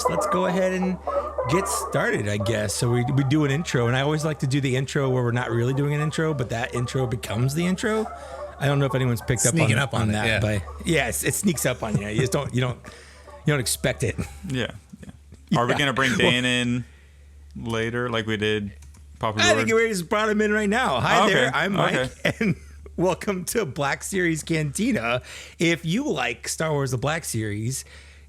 Let's go ahead and get started, I guess. So we do an intro, and I always like to do the intro where we're not really doing an intro, but that intro becomes the intro. I don't know if anyone's picked up on that, yeah. But yeah, it sneaks up on you. You just don't expect it. Yeah. Are we gonna bring Dan in later, like we did? Papa I think we just brought him in right now. Hi there, I'm Mike, and welcome to Black Series Cantina. If you like Star Wars: The Black Series,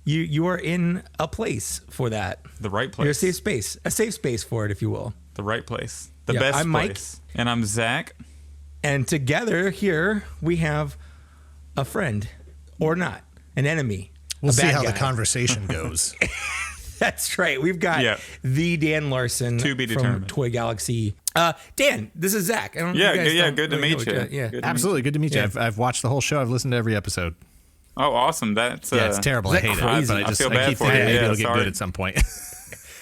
you are in a place for that. The right place. You're a safe space for it, if you will. The right place. The best I'm place. Mike, and I'm Zach. And together here we have a friend, or not, an enemy. We'll see how the conversation goes. That's right. We've got the Dan Larson to be from Toy Galaxy. Dan, this is Zach. Good to meet you. Yeah, absolutely. Good to meet you. I've watched the whole show. I've listened to every episode. Oh, awesome. That's it's terrible. I hate it. But I keep thinking maybe it'll get good at some point.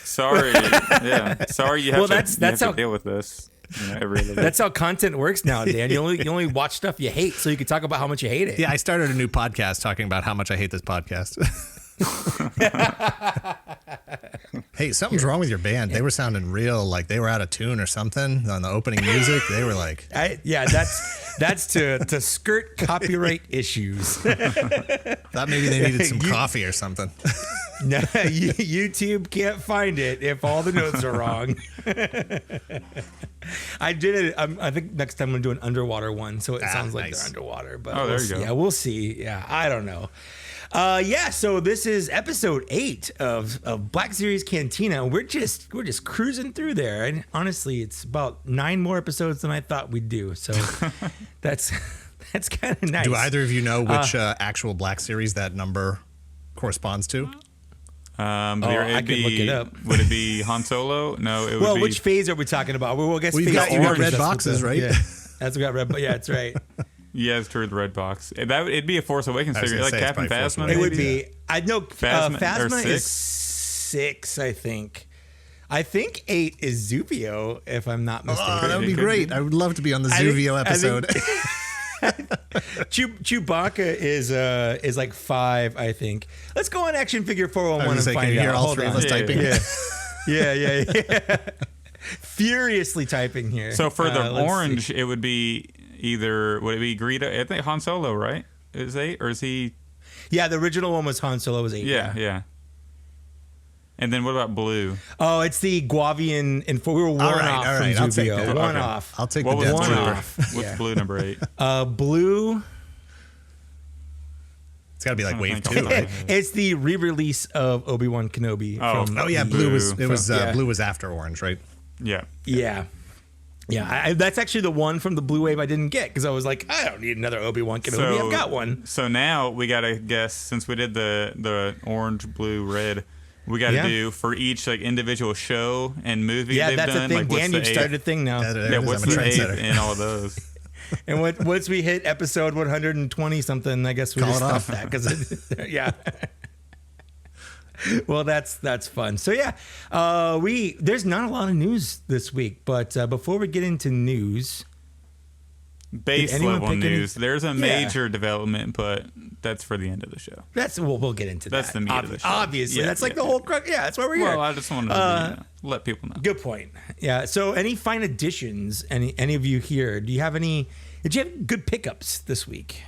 Sorry. Yeah. Sorry you have to deal with this. That's how content works now, Dan. You only watch stuff you hate so you can talk about how much you hate it. Yeah, I started a new podcast talking about how much I hate this podcast. Hey, something's wrong with your band. They were sounding real like they were out of tune or something on the opening music. They were like, that's to skirt copyright issues. Thought maybe they needed some coffee or something. No, YouTube can't find it if all the notes are wrong. I did it. I think next time I'm gonna do an underwater one, so it sounds like they're underwater. But there you go. Yeah, we'll see. Yeah, I don't know. So this is episode 8 of Black Series Cantina. We're just cruising through there, and honestly, it's about 9 more episodes than I thought we'd do. So that's kind of nice. Do either of you know which actual Black Series that number corresponds to? I could look it up. Would it be Han Solo? No, it would be. Well, which phase are we talking about? Well, I guess you got red boxes, right? Yeah, that's we got red. Yeah, that's right. Yeah, it's true. The red box. It'd be a Force Awakens figure, like Captain Phasma. It would be. I know Phasma is 6. I think 8 is Zuvio, if I'm not mistaken. Oh, that would be great. I would love to be on the Zuvio episode. Chewbacca is like 5, I think. Let's go on Action Figure 411 and find out. Can you hear all three of us typing? Yeah. Furiously typing here. So for the orange, it would be would it be Greedo? I think Han Solo, right? Is 8 or is he? Yeah, the original one was Han Solo was 8. Yeah. And then what about blue? Oh, it's the Guavian and we were one off from Zuvio. I'll take that. One off. I'll take the Death one Trooper. off. What's blue number 8? Blue. It's got to be like Wave 2, right? It's the re-release of Obi-Wan Kenobi. Blue was after orange, right? Yeah. That's actually the one from the blue wave I didn't get because I was like, I don't need another Obi-Wan Kenobi. I've got one. So now we got to guess, since we did the orange, blue, red, we got to do for each like individual show and movie they've done. Yeah, that's a thing. Dan, you've started a thing now. What's the 8 in all of those? And once we hit episode 120 something, I guess we just stop that because yeah. Well, that's fun. So there's not a lot of news this week, but before we get into news, base level news, there's a major development, but that's for the end of the show. We'll get into that. That's the meat of the show. Obviously, that's like the whole crux. Yeah, that's why we're here. Well, I just want to let people know. Good point. Yeah. So, any fine additions? Any of you here? Did you have good pickups this week?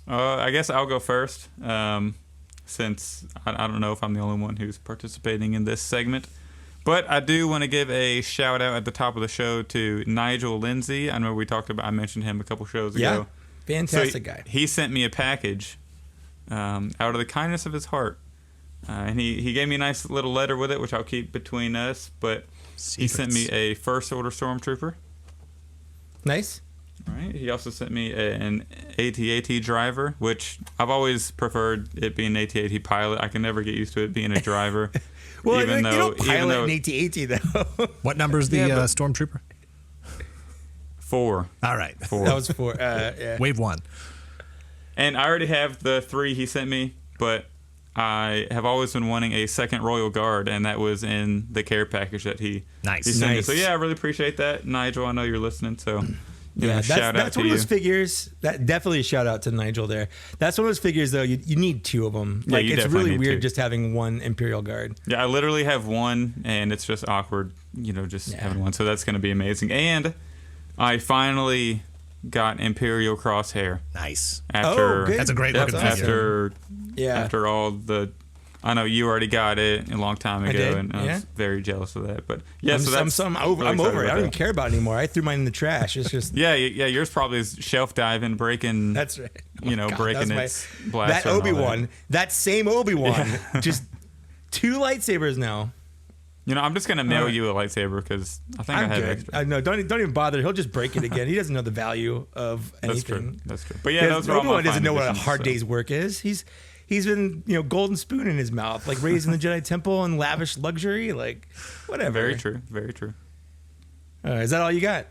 I guess I'll go first. Since I don't know if I'm the only one who's participating in this segment. But I do want to give a shout out at the top of the show to Nigel Lindsay. I know I mentioned him a couple shows ago. Yeah, fantastic guy. He sent me a package out of the kindness of his heart. And he gave me a nice little letter with it, which I'll keep between us. But he sent me a First Order Stormtrooper. Nice. All right. He also sent me an AT-AT driver, which I've always preferred it being an AT-AT pilot. I can never get used to it being a driver. Well, you don't pilot an AT-AT though. What number is the Stormtrooper? 4. All right. 4. That was 4. Yeah. Wave 1. And I already have the 3 he sent me, but I have always been wanting a second Royal Guard, and that was in the care package that he sent me. So yeah, I really appreciate that, Nigel. I know you're listening, so Yeah, shout out that's to one of those you. figures. That definitely a shout out to Nigel there. That's one of those figures though. You need two of them. Yeah, Like you it's definitely really need weird two. just having one Imperial Guard. Yeah, I literally have one, and it's just awkward, just having one. So that's going to be amazing. And I finally got Imperial Crosshair. Nice. After, Oh, good. That's a great looking That's figure. After all the, I know you already got it a long time ago, did, and I was very jealous of that. But yeah, I'm over it. I don't even care about it anymore. I threw mine in the trash. It's just yeah. Yours probably is shelf diving, breaking. that's right. Oh my God, breaking that's its blaster. that and all Obi-Wan. That same Obi-Wan. Just 2 lightsabers now. I'm just gonna mail you a lightsaber because I think I I'm have good. extra. I know. Don't even bother. He'll just break it again. He doesn't know the value of anything. That's true. But yeah, those are all my Obi-Wan doesn't fine know what a additions, hard so. day's work is. He's been golden spoon in his mouth, like raised in the Jedi Temple and lavish luxury, like whatever. Very true. Very true. Is that all you got?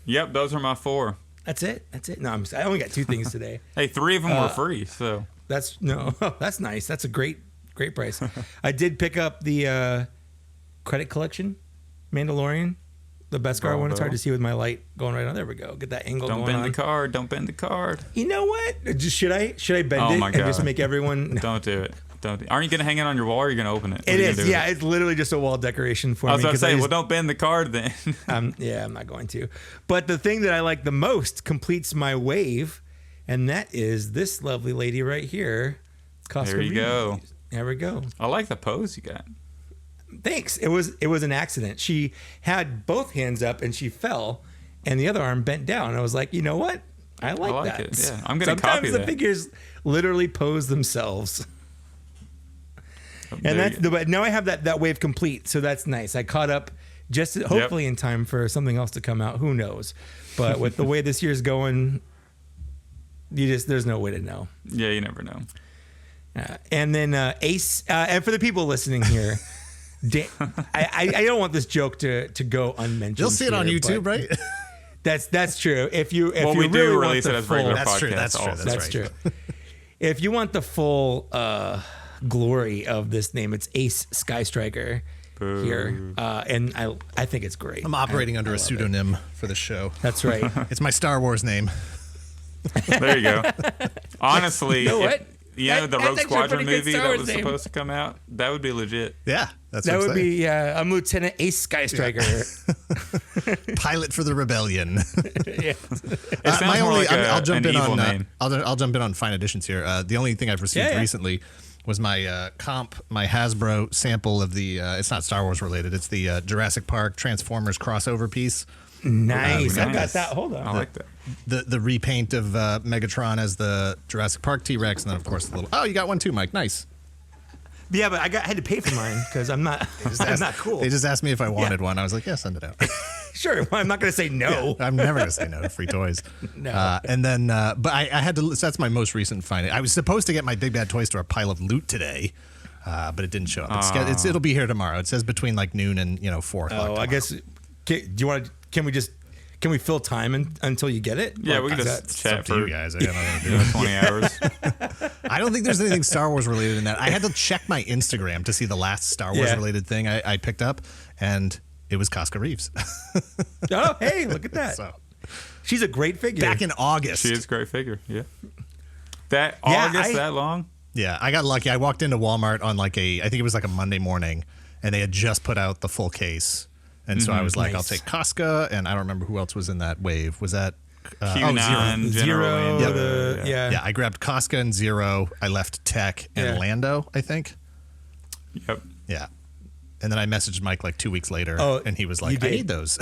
Yep, those are my 4. That's it. No, I only got 2 things today. Hey, 3 of them were free, so That's nice. That's a great price. I did pick up the credit collection Mandalorian, the Beskar one. It's hard to see with my light going right on. There we go. Get that angle don't going bend on. the card. Don't bend the card. You know what? Should I bend Oh it my and just God. make everyone? No. Don't do it. Aren't you gonna hang it on your wall? Or are you gonna open it? What It are you is. gonna do Yeah, with it's literally just a wall decoration for I was me. about to 'cause say, I well, just- don't bend the card then. I'm not going to. But the thing that I like the most completes my wave, and that is this lovely lady right here. Costco There you go. Reeves. There we go. I like the pose you got. Thanks. It was an accident. She had both hands up and she fell, and the other arm bent down. I was like, you know what? I like that. it. Yeah, I'm gonna Sometimes copy the that. figures literally pose themselves. There And you- but now I have that wave complete, so that's nice. I caught up just hopefully in time for something else to come out. Who knows? But with the way this year's going, there's no way to know. yeah, you never know. And then Ace, and for the people listening here, I don't want this joke to go unmentioned. You'll see it on here, YouTube, but right? That's true. If you Well, you we really do want release the it as full, regular That's true, podcast. that's true, also. That's right. true. If you want the full glory of this name, it's Ace Skystriker here, and I think it's great. I'm operating under a love it. pseudonym for the show. That's right. It's my Star Wars name. There you go. Honestly, You know what? the That's Rogue actually a Squadron pretty good movie Star that Wars was name. supposed to come out, that would be legit. Yeah, that's That what would I'm saying. be I'm Lieutenant Ace Skystriker. Pilot for the Rebellion. Yeah. It sounds more like I'll jump an in evil on name. I'll jump in on fine editions here. The only thing I've received Yeah. recently was my my Hasbro sample of the it's not Star Wars related. It's the Jurassic Park Transformers crossover piece. Nice. I got Nice. that. Hold on. I like that. The repaint of Megatron as the Jurassic Park T-Rex, and then of course the little. Oh, you got one too, Mike. Nice. Yeah, but I had to pay for mine because I'm not cool. They just asked me if I wanted one. I was like, yeah, send it out. Sure, well, I'm not going to say no. I'm never gonna say no to free toys. No. And then, but I had to. So that's my most recent find. I was supposed to get my Big Bad Toy Store pile of loot today, but it didn't show up. It'll be here tomorrow. It says between like noon and 4 o'clock. Oh, tomorrow. I guess. Do you want to? Can we fill time until you get it? Yeah, Like, we can is just It's chat up to for you guys. I got nothing to do. 20 hours. I don't think there's anything Star Wars related in that. I had to check my Instagram to see the last Star Wars Yeah. related thing I picked up, and it was Casca Reeves. Oh, hey, look at that. So She's a great figure. back in August. She is a great figure. Yeah. That Yeah, August that long? Yeah, I got lucky. I walked into Walmart on I think it was like a Monday morning, and they had just put out the full case. And so I was like, Nice. I'll take Casca, and I don't remember who else was in that wave. Was that Q9, Zero. General. Yeah. Yeah, I grabbed Casca and Zero. I left Tech and Yeah. Lando, I think. Yep. Yeah. And then I messaged Mike like 2 weeks later, Oh, and he was you like, I did? need those.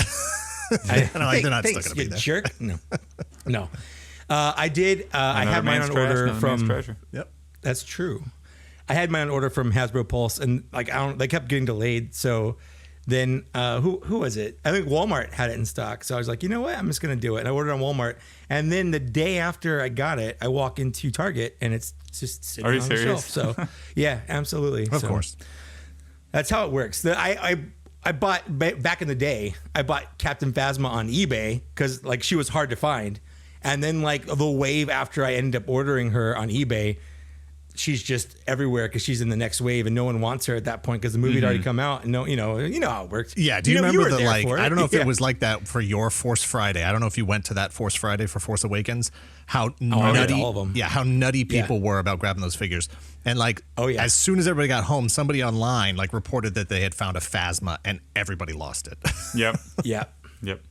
And I'm like, they're not Thanks, still going to be you there. jerk. No. I did. I Another had mine man's on trash, order another man's from. treasure. Yep. That's true. I had mine on order from Hasbro Pulse, and they kept getting delayed. So then, who was it? I think Walmart had it in stock. So I was like, you know what? I'm just gonna do it. And I ordered on Walmart. And then the day after I got it, I walk into Target, and it's just sitting Are you on the serious? shelf. So yeah, absolutely. Of So course. that's how it works. I bought back in the day. I bought Captain Phasma on eBay because like she was hard to find, and then like the wave after I ended up ordering her on eBay. she's just everywhere because she's in the next wave and no one wants her at that point because the movie had already come out and you know how it works. Yeah, do you remember the like? I don't know if it was like that for your Force Friday. I don't know if you went to that Force Friday for Force Awakens. How nutty, all of them. Yeah, how nutty people were about grabbing those figures. And like, as soon as everybody got home, somebody online like reported that they had found a Phasma, and everybody lost it. Yep. Yep.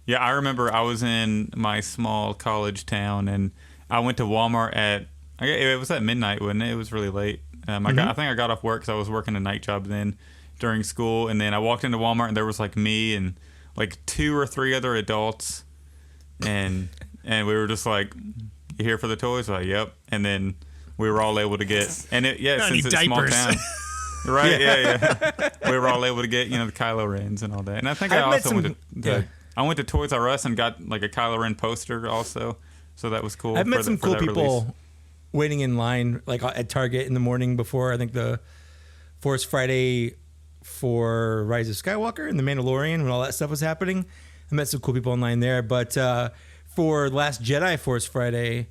Yeah, I remember I was in my small college town, and I went to Walmart it was at midnight, wasn't it? It was really late. I think I got off work because I was working a night job then during school, and then I walked into Walmart, and there was like me and like 2 or 3 other adults, and we were just like, "You here for the toys?" Like, "Yep." And then we were all able to get, since it's a small town. Right, yeah. We were all able to get, the Kylo Rens and all that. And I think I also went to Toys R Us and got like a Kylo Ren poster also. So that was cool. I've met some cool people release. Waiting in line like at Target in the morning before I think the Force Friday for Rise of Skywalker and The Mandalorian when all that stuff was happening. I met some cool people in line there. But for Last Jedi Force Friday,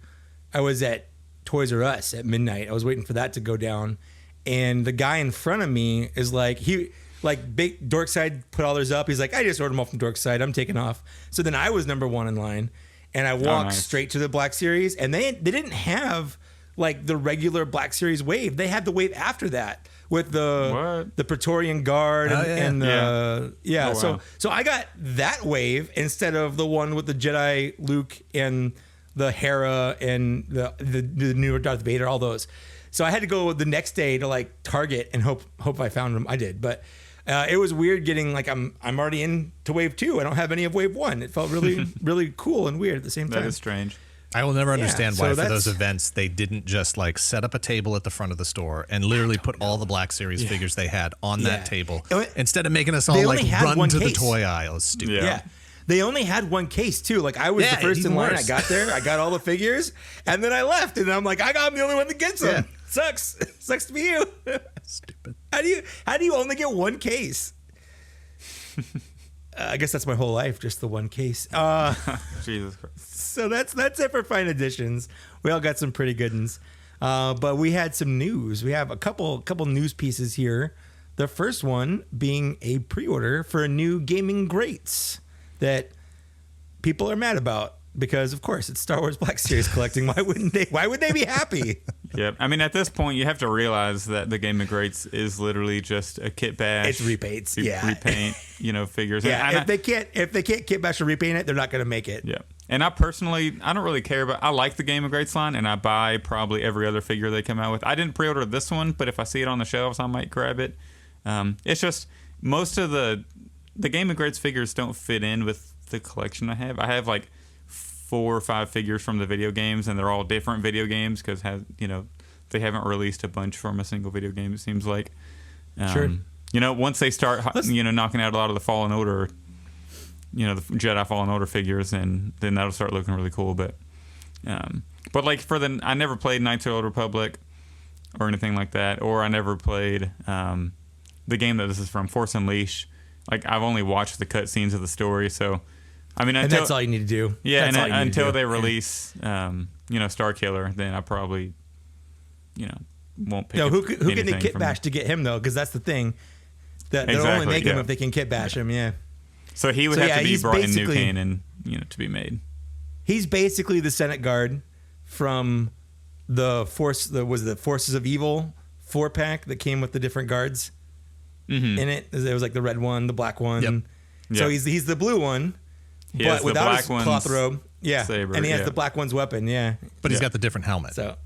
I was at Toys R Us at midnight. I was waiting for that to go down. And the guy in front of me is like, big Dorkside put all theirs up. He's like, I just ordered them all from Dorkside. I'm taking off. So then I was number 1 in line. And I walked straight to the Black Series. And they didn't have like the regular Black Series wave. They had the wave after that with the Praetorian Guard and the wow. So I got that wave instead of the one with the Jedi Luke and the Hera and the newer Darth Vader, all those. So I had to go the next day to like Target and hope I found them. I did, but it was weird getting like I'm already into wave 2. I don't have any of wave 1. It felt really really cool and weird at the same time. That is strange. I will never understand why for those events they didn't just like set up a table at the front of the store and literally put all the Black Series figures they had on that table instead of making us all like run to the toy aisle. Stupid. Yeah. They only had one case too. Like I was the first in line. I got there. I got all the figures, and then I left. And I'm like, I'm the only one that gets them. Sucks. Sucks to be you. Stupid. How do you only get one case? I guess that's my whole life, just the one case. Jesus Christ. So that's it for Fine Editions. We all got some pretty good ones, but we had some news. We have a couple news pieces here. The first one being a pre-order for a new gaming grates that people are mad about because, of course, it's Star Wars Black Series collecting. Why wouldn't they? Why would they be happy? Yeah, I mean, at this point, you have to realize that the Game of Greats is literally just a kit bash. It's repaints, repaint, figures. Yeah, and if they can't kit bash or repaint it, they're not going to make it. Yeah, and I don't really care about. I like the Game of Greats line, and I buy probably every other figure they come out with. I didn't pre-order this one, but if I see it on the shelves, I might grab it. It's just most of the Game of Greats figures don't fit in with the collection I have. I have like 4 or 5 figures from the video games, and they're all different video games because they haven't released a bunch from a single video game. It seems like, sure. Once they start, knocking out a lot of the Fallen Order, the Jedi Fallen Order figures, and then that'll start looking really cool. But like I never played Knights of the Old Republic or anything like that, or I never played the game that this is from, Force Unleashed. Like I've only watched the cutscenes of the story, so. I mean, and that's all you need to do. Yeah, and until they release, Star Killer, then I probably, won't pick. Who can they kit bash to get him though? Because that's the thing. They'll only make him if they can kit bash him. Yeah. So he would have to be brought in new canon, to be made. He's basically the Senate guard from the Forces of Evil 4-pack that came with the different guards in it. There was like the red one, the black one. Yep. So he's the blue one. But without his cloth robe, saber, and he has the black one's weapon, But he's got the different helmet. So,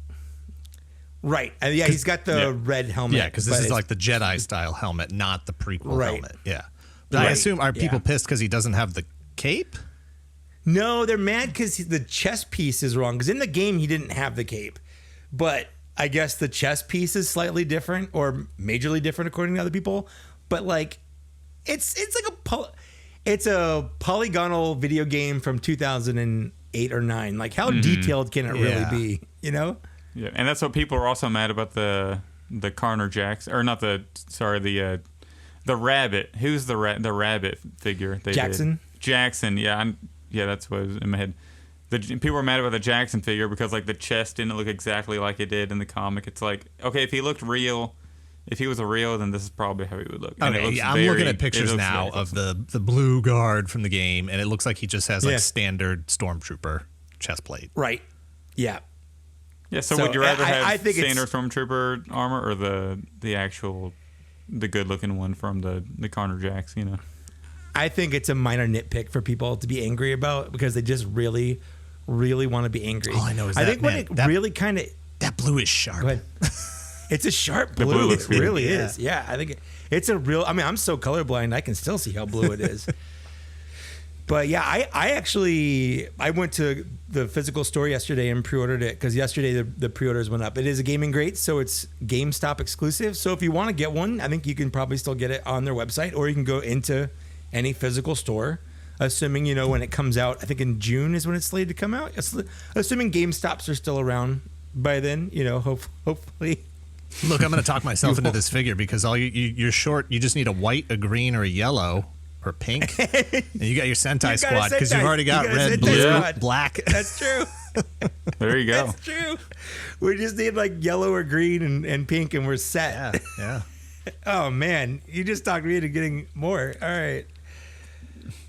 right, he's got the red helmet. Yeah, because this is like the Jedi style helmet, not the prequel helmet. Yeah, but I assume are people pissed because he doesn't have the cape? No, they're mad because the chest piece is wrong. Because in the game he didn't have the cape, but I guess the chest piece is slightly different or majorly different according to other people. But like, it's a polygonal video game from 2008 or 9. Like, how detailed can it really be? Yeah, and that's what people are also mad about the Carner Jackson, or not the rabbit. Who's the rabbit figure? Jackson. Jackson. Yeah, that's what was in my head. people were mad about the Jackson figure because like the chest didn't look exactly like it did in the comic. It's like, okay, if he looked real, if he was a real, then this is probably how he would look. And okay, I'm looking at pictures now of the blue guard from the game, and it looks like he just has like standard Stormtrooper chest plate. Right. Yeah. Yeah. So would you rather have standard Stormtrooper armor or the actual good looking one from the Connor Jacks? You know. I think it's a minor nitpick for people to be angry about because they just really, really want to be angry. All I know is that really kind of that blue is sharp. Go ahead. It's a sharp blue. blue It really is. Yeah, I think it's a real. I mean, I'm so colorblind, I can still see how blue it is. But yeah, I went to the physical store yesterday and pre-ordered it because yesterday the pre-orders went up. It is a gaming grade, so it's GameStop exclusive. So if you want to get one, I think you can probably still get it on their website, or you can go into any physical store. Assuming when it comes out, I think in June is when it's slated to come out. Assuming GameStops are still around by then, hopefully. Look, I'm going to talk myself into this figure because you're short. You just need a white, a green, or a yellow, or pink, and you got your Sentai squad because you've already got red, blue, black. That's true. There you go. That's true. We just need like yellow or green and pink, and we're set. Yeah. Oh man, you just talked me into getting more. All right.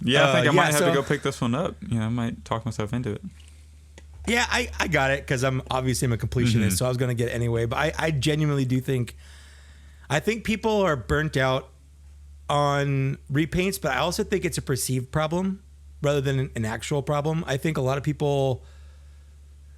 Yeah, I think I might have to go pick this one up. I might talk myself into it. Yeah, I got it because I'm a completionist, so I was going to get it anyway. But I genuinely do think, people are burnt out on repaints, but I also think it's a perceived problem rather than an actual problem. I think a lot of people,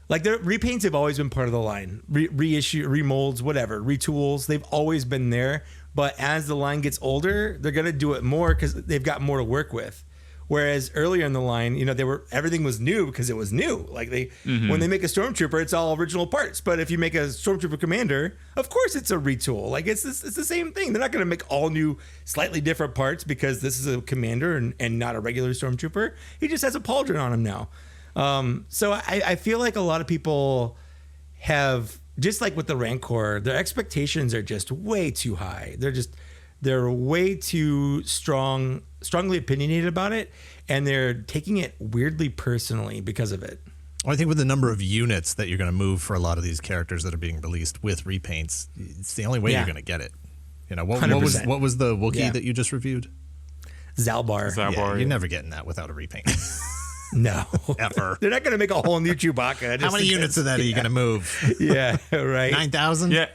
like their repaints have always been part of the line, reissue, remolds, whatever, retools. They've always been there. But as the line gets older, they're going to do it more because they've got more to work with. Whereas earlier in the line, everything was new because it was new. Like when they make a Stormtrooper, it's all original parts. But if you make a Stormtrooper Commander, of course it's a retool. Like it's the same thing. They're not going to make all new, slightly different parts because this is a Commander and not a regular Stormtrooper. He just has a pauldron on him now. So I feel like a lot of people have, just like with the Rancor, their expectations are just way too high. They're way too strongly opinionated about it, and they're taking it weirdly personally because of it. Well, I think with the number of units that you're going to move for a lot of these characters that are being released with repaints, it's the only way you're going to get it. What was the Wookiee that you just reviewed? Zalbar. Yeah, you're never getting that without a repaint. No. Ever. They're not going to make a whole new Chewbacca. How many units of that are you going to move? Yeah, right. 9,000? Yeah.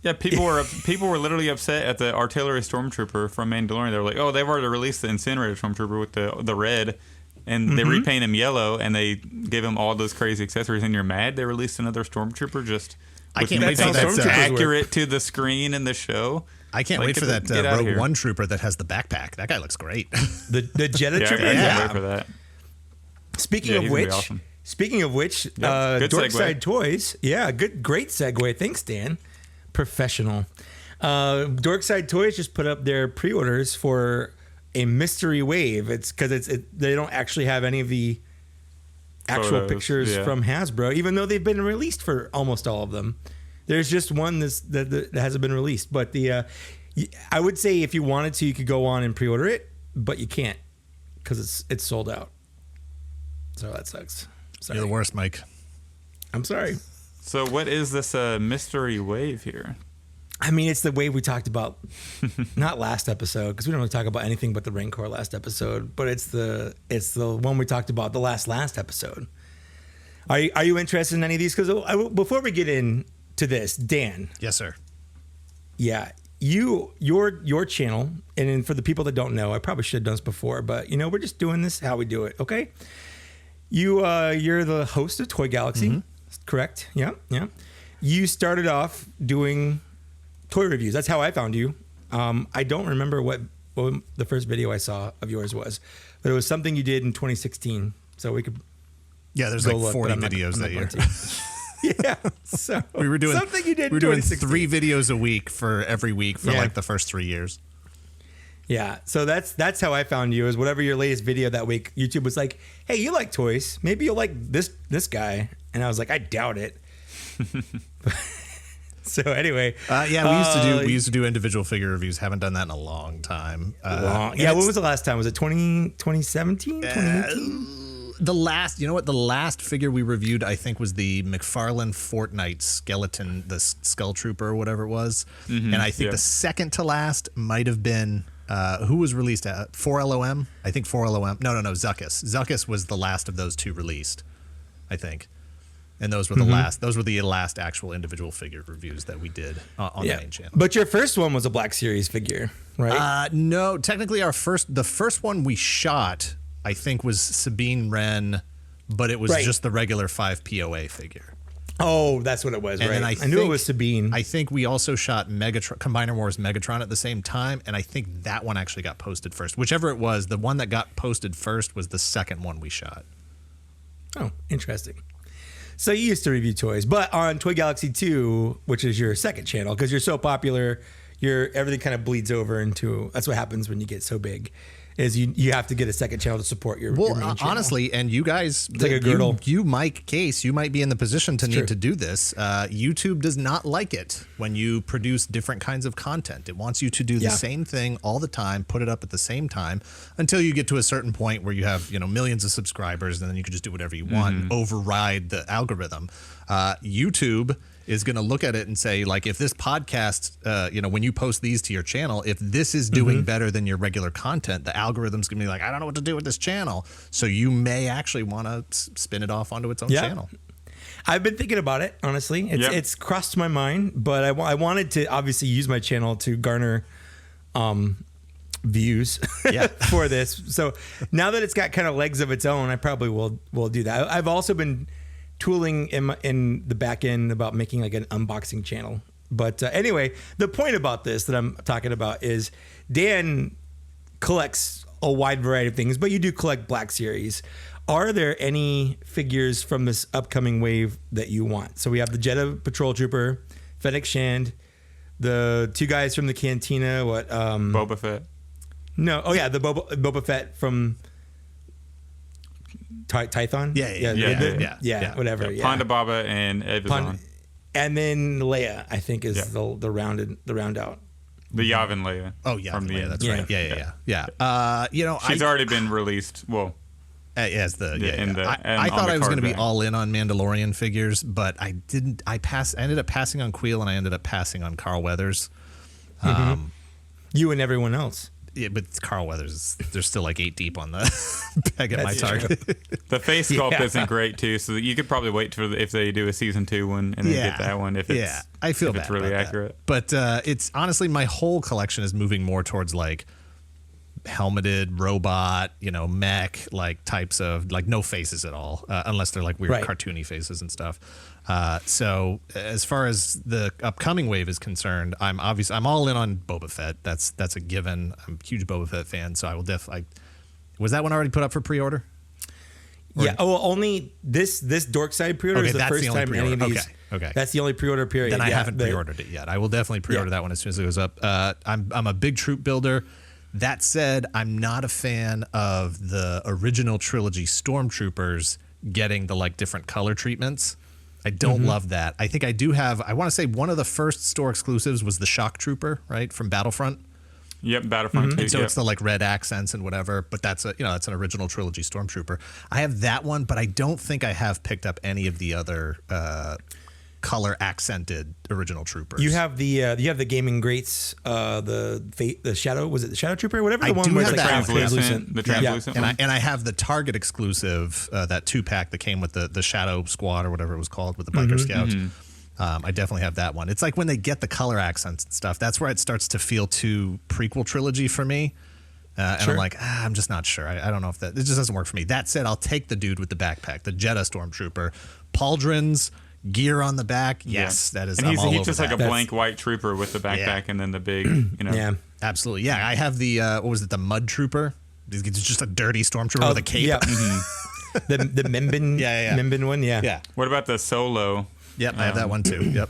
Yeah, people were literally upset at the artillery stormtrooper from Mandalorian. They were like, "Oh, they've already released the incinerator stormtrooper with the red, and they repaint him yellow, and they give him all those crazy accessories." And you're mad they released another stormtrooper just I can't wait for that accurate to the screen in the show. I can't wait for that Rogue One trooper that has the backpack. That guy looks great. The Jedha trooper. I can't wait for that. Speaking of which, Dorkside Toys. Yeah, great segue. Thanks, Dan. Professional. Dorkside Toys just put up their pre-orders for a mystery wave. It's because they don't actually have any of the actual pictures from Hasbro, even though they've been released for almost all of them. There's just one that hasn't been released. But I would say if you wanted to, you could go on and pre-order it, but you can't because it's sold out. So that sucks. Sorry. You're the worst, Mike. I'm sorry. So what is this mystery wave here? I mean, it's the wave we talked about, not last episode, because we don't really talk about anything but the Rancor last episode, but it's the one we talked about the last episode. Are you interested in any of these? Because before we get into this, Dan. Yes, sir. Yeah, your channel, and for the people that don't know, I probably should have done this before, but we're just doing this how we do it. Okay. You're the host of Toy Galaxy, correct? Yeah. You started off doing toy reviews. That's how I found you. I don't remember what the first video I saw of yours was, but it was something you did in 2016. So we could. Yeah, there's like 40 videos that year. Yeah, so we were doing something you did. We were doing 3 videos a week for every week for like the first 3 years. Yeah, so that's how I found you. Is whatever your latest video that week, YouTube was like, "Hey, you like toys? Maybe you'll like this guy." And I was like, "I doubt it." So anyway, we used to do individual figure reviews. Haven't done that in a long time. When was the last time? Was it 2017, 2018? The last figure we reviewed, I think, was the McFarlane Fortnite skeleton, the Skull Trooper or whatever it was. And I think the second to last might have been, who was released at 4LOM? I think 4LOM. No, Zuckuss. Zuckuss was the last of those two released, I think. And those were the last. Those were the last actual individual figure reviews that we did on the main channel. But your first one was a Black Series figure, right? No, technically the first one we shot, I think, was Sabine Wren, but it was just the regular 5 POA figure. Oh, that's what it was, and right? Then I knew it was Sabine. I think we also shot Combiner Wars Megatron at the same time, and I think that one actually got posted first. Whichever it was, the one that got posted first was the second one we shot. Oh, interesting. So you used to review toys, but on Toy Galaxy 2, which is your second channel, because you're so popular, everything kind of bleeds over into. That's what happens when you get so big, is you have to get a second channel to support your main channel. Honestly, and you guys, it's like a girdle. You mikekaess, you might be in the position to need to do this. YouTube does not like it when you produce different kinds of content. It wants you to do the same thing all the time, put it up at the same time, until you get to a certain point where you have millions of subscribers, and then you can just do whatever you want and override the algorithm. YouTube is going to look at it and say, like, if this podcast, when you post these to your channel, if this is doing better than your regular content, the algorithm's going to be like, I don't know what to do with this channel. So you may actually want to spin it off onto its own channel. I've been thinking about it, honestly. It's crossed my mind, but I wanted to obviously use my channel to garner views for this. So now that it's got kind of legs of its own, I probably will do that. I've also been tooling in the back end about making like an unboxing channel. But anyway, the point about this that I'm talking about is Dan collects a wide variety of things, but you do collect Black Series. Are there any figures from this upcoming wave that you want? So we have the Jedha Patrol Trooper, Fennec Shand, the two guys from the Cantina. Boba Fett. No, the Boba Fett from Tython? Yeah, whatever. Yeah. Ponda Baba and Evazon. And then Leia, I think, is the round out. The Yavin Leia. Oh, Yavin Leia, that's right. Yeah. She's already been released. Well, as the I thought I was going to be all in on Mandalorian figures, but I didn't. I ended up passing on Queel, and I ended up passing on Carl Weathers. You and everyone else. Yeah, but Carl Weathers, they're still like 8 deep on the peg at my target. The face sculpt isn't great too, so you could probably wait for if they do a season 2 one and then get that one if it's I feel it's really accurate. But it's honestly, my whole collection is moving more towards like helmeted robot, mech like types of like no faces at all, unless they're like weird cartoony faces and stuff. So as far as the upcoming wave is concerned, I'm all in on Boba Fett. That's a given. I'm a huge Boba Fett fan, so I will definitely. Was that one already put up for pre-order? Only this Dork Side pre-order is the first time any of these. Okay. That's the only pre-order period. Then I haven't pre-ordered it yet. I will definitely pre-order that one as soon as it goes up. I'm a big troop builder. That said, I'm not a fan of the original trilogy Stormtroopers getting the like different color treatments. I don't love that. I think I do have. I want to say one of the first store exclusives was the Shock Trooper, right, from Battlefront. Yep, Battlefront 2. And so it's the like red accents and whatever, but that's that's an original trilogy Stormtrooper. I have that one, but I don't think I have picked up any of the other color accented original troopers. You have the Gaming Greats, the Shadow, was it the Shadow Trooper, whatever the I one do where have it's like translucent. The translucent one. And I have the Target exclusive, that 2-pack that came with the Shadow Squad or whatever it was called with the Biker Scout. I definitely have that one. It's like when they get the color accents and stuff, that's where it starts to feel too prequel trilogy for me. And I'm like, I'm just not sure. I don't know if it just doesn't work for me. That said, I'll take the dude with the backpack, the Jedha Stormtrooper, pauldrons, gear on the back. Yes, that is. And he's just like a that. blank white trooper with the backpack and then the big, Yeah, absolutely. Yeah, I have the what was it? The Mud Trooper. It's just a dirty Stormtrooper with a cape. Yeah. the Membin, Membin one. Yeah. What about the Solo? Yep, I have that one too. Yep.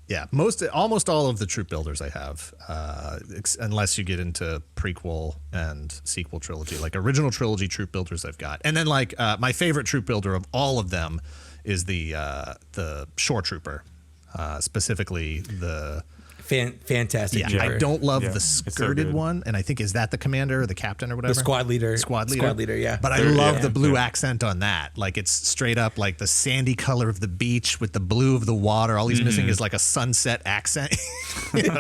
Yeah, almost all of the troop builders I have, unless you get into prequel and sequel trilogy, like original trilogy troop builders I've got, and then like my favorite troop builder of all of them is the Shore Trooper, specifically the Fantastic. Yeah, I don't love the skirted one, and I think is that the commander or the captain or whatever? The squad leader. Squad leader, yeah. But I love the blue accent on that. Like it's straight up like the sandy color of the beach with the blue of the water. All he's missing is like a sunset accent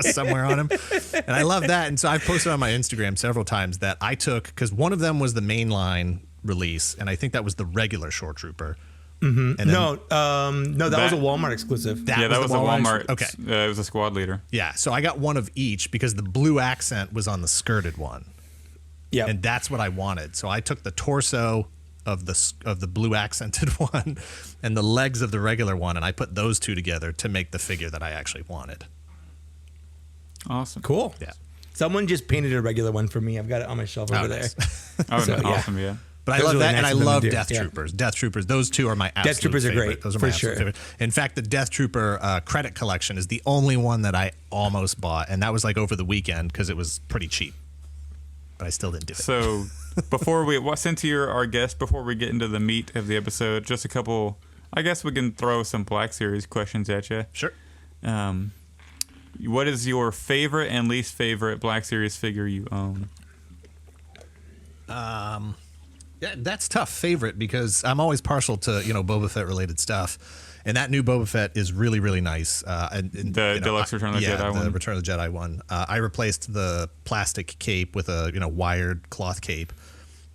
somewhere on him. And I love that. And so I've posted on my Instagram several times that I took, because one of them was the mainline release, and I think that was the regular Shore Trooper. Mm-hmm. And no, that was a Walmart exclusive. That was a Walmart. Okay, it was a squad leader. Yeah, so I got one of each because the blue accent was on the skirted one. Yeah, and that's what I wanted. So I took the torso of the blue accented one and the legs of the regular one, and I put those two together to make the figure that I actually wanted. Awesome, cool. Yeah, someone just painted a regular one for me. I've got it on my shelf over there. Awesome, yeah. But I love that, and I love Death Troopers. Death Troopers, those two are my absolute Death Troopers favorite. are great, those are my absolute favorite. In fact, the Death Trooper credit collection is the only one that I almost bought, and that was like over the weekend because it was pretty cheap. But I still didn't do it. So since you're our guest, before we get into the meat of the episode, just a couple, I guess we can throw some Black Series questions at you. Sure. What is your favorite and least favorite Black Series figure you own? Yeah, that's tough favorite because I'm always partial to Boba Fett related stuff, and that new Boba Fett is really, really nice. The Deluxe Return of the Jedi one. The Return of the Jedi one. I replaced the plastic cape with a wired cloth cape.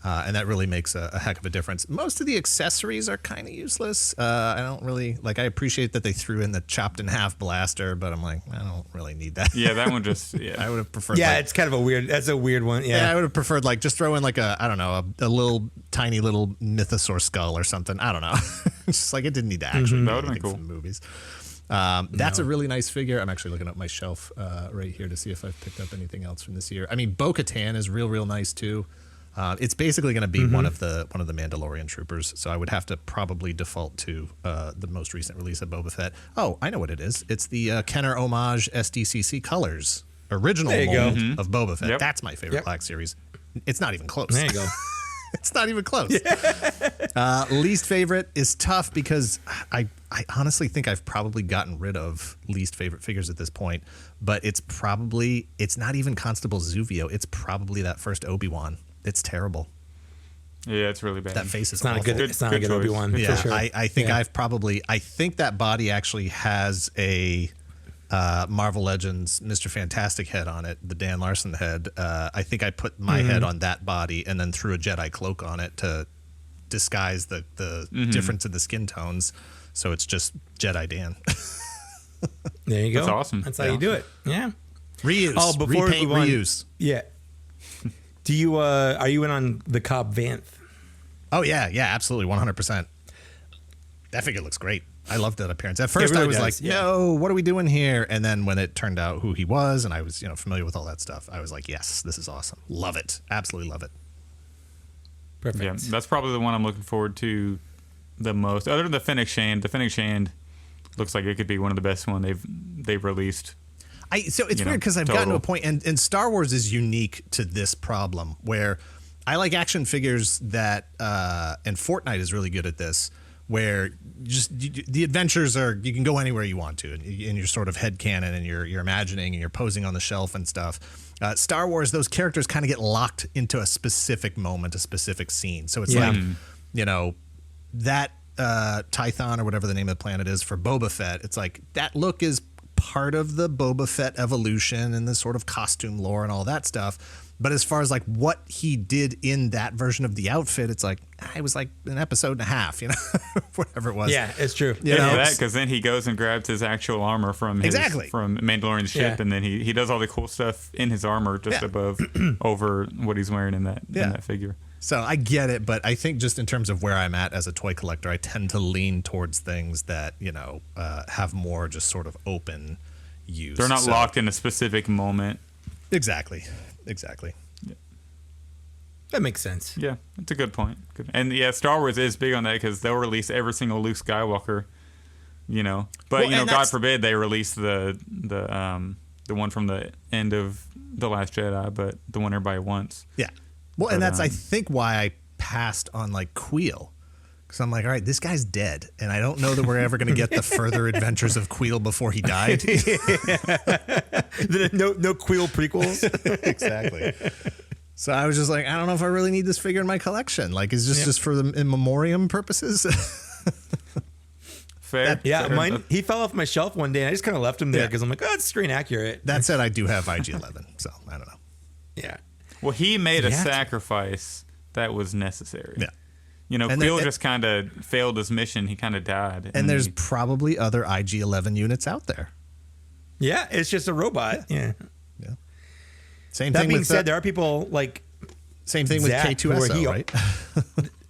And that really makes a heck of a difference. Most of the accessories are kind of useless. I don't really I appreciate that they threw in the chopped in half blaster, but I'm like, I don't really need that. Yeah, that one just, I would have preferred. Yeah, it's kind of that's a weird one. Yeah, I would have preferred just throw in a little tiny little mythosaur skull or something. I don't know. Just it didn't need to actually that would have been cool. From the movies. That's a really nice figure. I'm actually looking up my shelf right here to see if I've picked up anything else from this year. I mean, Bo-Katan is real nice too. It's basically going to be one of the Mandalorian troopers, so I would have to probably default to the most recent release of Boba Fett. Oh, I know what it is. It's the Kenner homage SDCC colors original mold of Boba Fett. Yep. That's my favorite Black Series. It's not even close. There you go. It's not even close. Least favorite is tough because I honestly think I've probably gotten rid of least favorite figures at this point, but it's not even Constable Zuvio. It's probably that first Obi-Wan. It's terrible. Yeah, it's really bad. That face is not awful. It's not a good Obi-Wan. Yeah, for sure. I think I think that body actually has a Marvel Legends Mr. Fantastic head on it, the Dan Larson head. I think I put my head on that body and then threw a Jedi cloak on it to disguise the difference in the skin tones. So it's just Jedi Dan. There you go. That's awesome. That's how you do it. Yeah. Reuse. Oh, before repaint, reuse. Yeah. Do you are you in on the Cobb Vanth? Oh yeah, absolutely, 100%. That figure looks great. I loved that appearance. At first, really I was like, "Yo, what are we doing here?" And then when it turned out who he was, and I was familiar with all that stuff, I was like, "Yes, this is awesome. Love it. Absolutely love it." Perfect. Yeah, that's probably the one I'm looking forward to the most. Other than the Fennec Shand, looks like it could be one of the best one they've released. So it's weird because I've gotten to a point, and Star Wars is unique to this problem where I like action figures that, and Fortnite is really good at this, where the adventures you can go anywhere you want to, and you're sort of headcanon, and you're imagining, and you're posing on the shelf and stuff. Star Wars, those characters kind of get locked into a specific moment, a specific scene. So it's that Tython or whatever the name of the planet is for Boba Fett. It's like that look is part of the Boba Fett evolution and the sort of costume lore and all that stuff. But as far as what he did in that version of the outfit, it's it was like an episode and a half, whatever it was. Yeah, it's true. Because then he goes and grabs his actual armor from Mandalorian's ship, and then he does all the cool stuff in his armor just over what he's wearing in that figure. So I get it, but I think just in terms of where I'm at as a toy collector, I tend to lean towards things that have more just sort of open use. They're not locked in a specific moment. Exactly. Yeah. That makes sense. Yeah, that's a good point. And Star Wars is big on that because they'll release every single Luke Skywalker, But God forbid they release the one from the end of The Last Jedi, but the one everybody wants. Yeah. Well, and that's I think why I passed on Queel, Because I'm like, all right, this guy's dead, and I don't know that we're ever going to get the further adventures of Queel before he died. No Queel prequels. Exactly. So I was just like, I don't know if I really need this figure in my collection. Like, is this just for the in memoriam purposes? Fair. Mine. He fell off my shelf one day, and I just kind of left him there because I'm like, oh, it's screen accurate. That said, I do have IG-11, so I don't know. Yeah. Well, he made a sacrifice that was necessary. Yeah. You know, Queel just kind of failed his mission. He kind of died. And there's probably other IG-11 units out there. Yeah, it's just a robot. Yeah. Same that thing being with said, there are people like same thing with K2SO, right?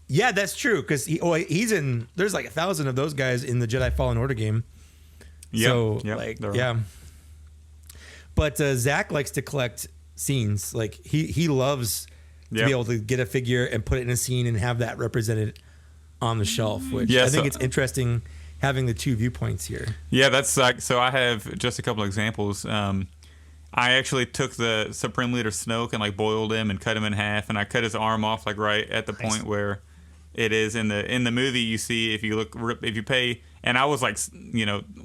Yeah, that's true. Because he's in. There's like 1,000 of those guys in the Jedi Fallen Order game. So But Zach likes to collect scenes. Like he loves to be able to get a figure and put it in a scene and have that represented on the shelf. Which I think it's interesting having the two viewpoints here. Yeah, that's like so. I have just a couple of examples. I actually took the Supreme Leader Snoke and like boiled him and cut him in half, and I cut his arm off like right at the point where it is in the movie. You see if you pay, and I was like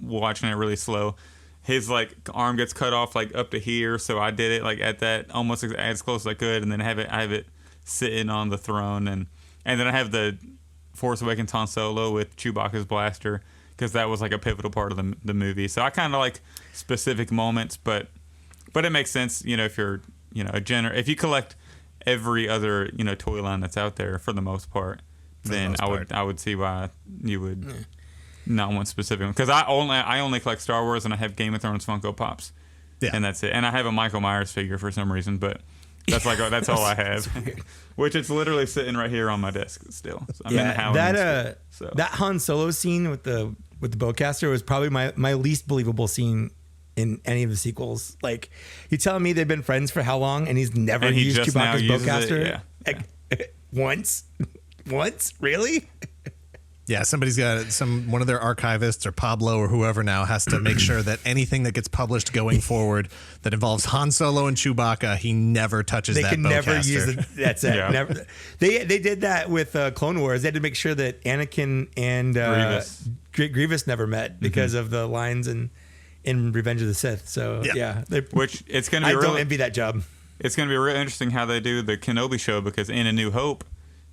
watching it really slow. His like arm gets cut off like up to here, so I did it like at that almost as close as I could, and then I have it sitting on the throne, and then I have the Force Awakens Han Solo with Chewbacca's blaster because that was like a pivotal part of the movie. So I kind of like specific moments, but it makes sense, if you're, if you collect every other, toy line that's out there for the most part, then I would see why you would not want specific one. Because I only collect Star Wars and I have Game of Thrones Funko Pops, and that's it. And I have a Michael Myers figure for some reason, but that's that's all I have. Which it's literally sitting right here on my desk still. So I'm in the house. That Han Solo scene with the bowcaster was probably my least believable scene in any of the sequels. Like, you telling me they've been friends for how long and he's never used Chewbacca's bowcaster? Once? Really? Yeah, somebody's got one of their archivists or Pablo or whoever now has to make sure that anything that gets published going forward that involves Han Solo and Chewbacca, he never touches that bowcaster. They can never use it. That's it. Never. They did that with Clone Wars. They had to make sure that Anakin and Grievous never met because of the lines in Revenge of the Sith. So which it's going to be. I don't envy that job. It's going to be real interesting how they do the Kenobi show, because in A New Hope,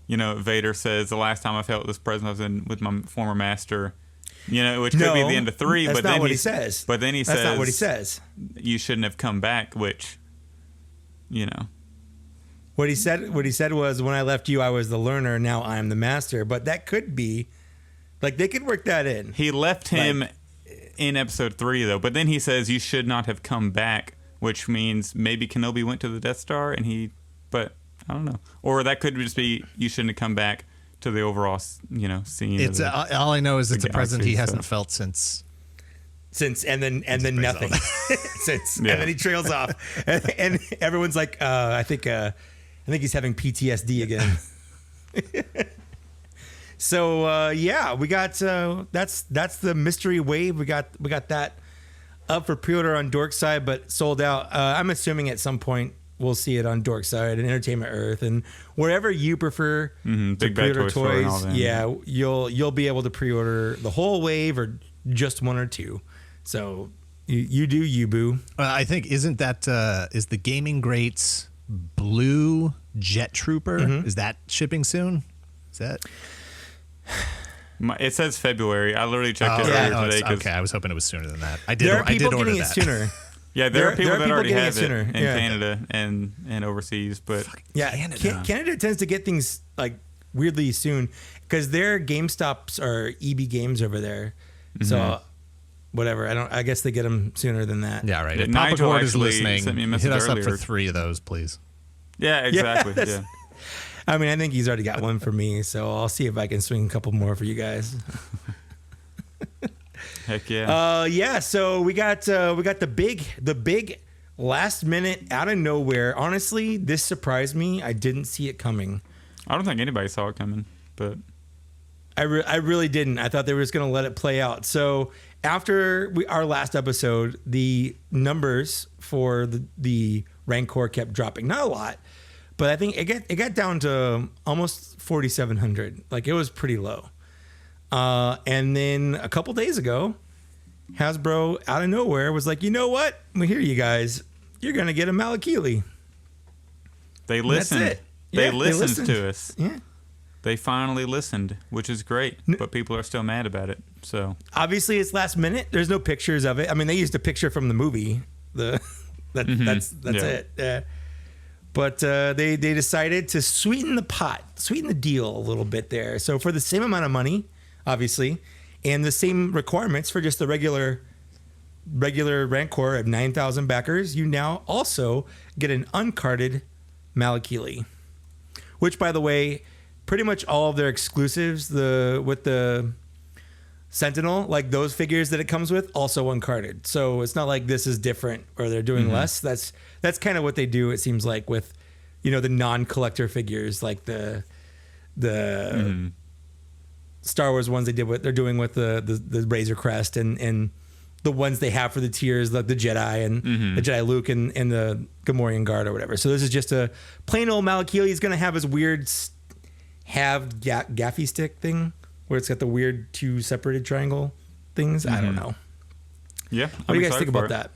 Vader says the last time I felt this presence I was with my former master. Which could be the end of 3. That's not what he says. But then he says that's not what he says. You shouldn't have come back. Which, what he said was, when I left you, I was the learner. Now I am the master. But that could be, like, they could work that in. He left him in episode 3 though, but then he says you should not have come back, which means maybe Kenobi went to the Death Star but I don't know, or that could just be you shouldn't have come back to the overall scene. It's all I know is it's a present he hasn't felt since and then nothing and then he trails off and everyone's like I think he's having PTSD again. So we got that's the mystery wave. We got that up for pre-order on Dorkside, but sold out. I'm assuming at some point we'll see it on Dorkside and Entertainment Earth and wherever you prefer to pre-order toys. You'll be able to pre-order the whole wave or just one or two. So you do you, boo. I think isn't that is the Gaming Greats blue Jet Trooper? Is that shipping soon? Is that? It says February. I literally checked it earlier today. Okay, I was hoping it was sooner than that. I did order getting it sooner. Yeah, there are people that already have it in Canada and overseas, but Canada tends to get things like weirdly soon because their GameStops are EB Games over there. So whatever, I guess they get them sooner than that. Yeah, right. If Papa Gord is listening, hit us up for 3 of those, please. Yeah, exactly. Yeah. I mean, I think he's already got one for me, so I'll see if I can swing a couple more for you guys. Heck yeah. So we got the big last minute out of nowhere. Honestly, this surprised me. I didn't see it coming. I don't think anybody saw it coming, but I really didn't. I thought they were just going to let it play out. So after our last episode, the numbers for the Rancor kept dropping. Not a lot, but I think it got down to almost 4,700. Like it was pretty low. And then a couple days ago, Hasbro out of nowhere was like, you know what? We hear you guys. You're gonna get a Malakili. They listened. That's it. They listened to us. Yeah. They finally listened, which is great. But people are still mad about it. So obviously it's last minute. There's no pictures of it. I mean, they used a picture from the movie. That's it. But they decided to sweeten the deal a little bit there. So for the same amount of money, obviously, and the same requirements for just the regular Rancor of 9,000 backers, you now also get an uncarded Malakili, which, by the way, pretty much all of their exclusives, with the Sentinel, like those figures that it comes with, also uncarded. So it's not like this is different or they're doing less. That's kind of what they do. It seems like with, the non-collector figures, like the Star Wars ones they're doing with the Razor Crest and the ones they have for the tiers, like the Jedi and the Jedi Luke and the Gamorrean Guard or whatever. So this is just a plain old Malakili. He's going to have his weird halved gaffy stick thing where it's got the weird two separated triangle things. I don't know. Yeah. What do you guys think about that?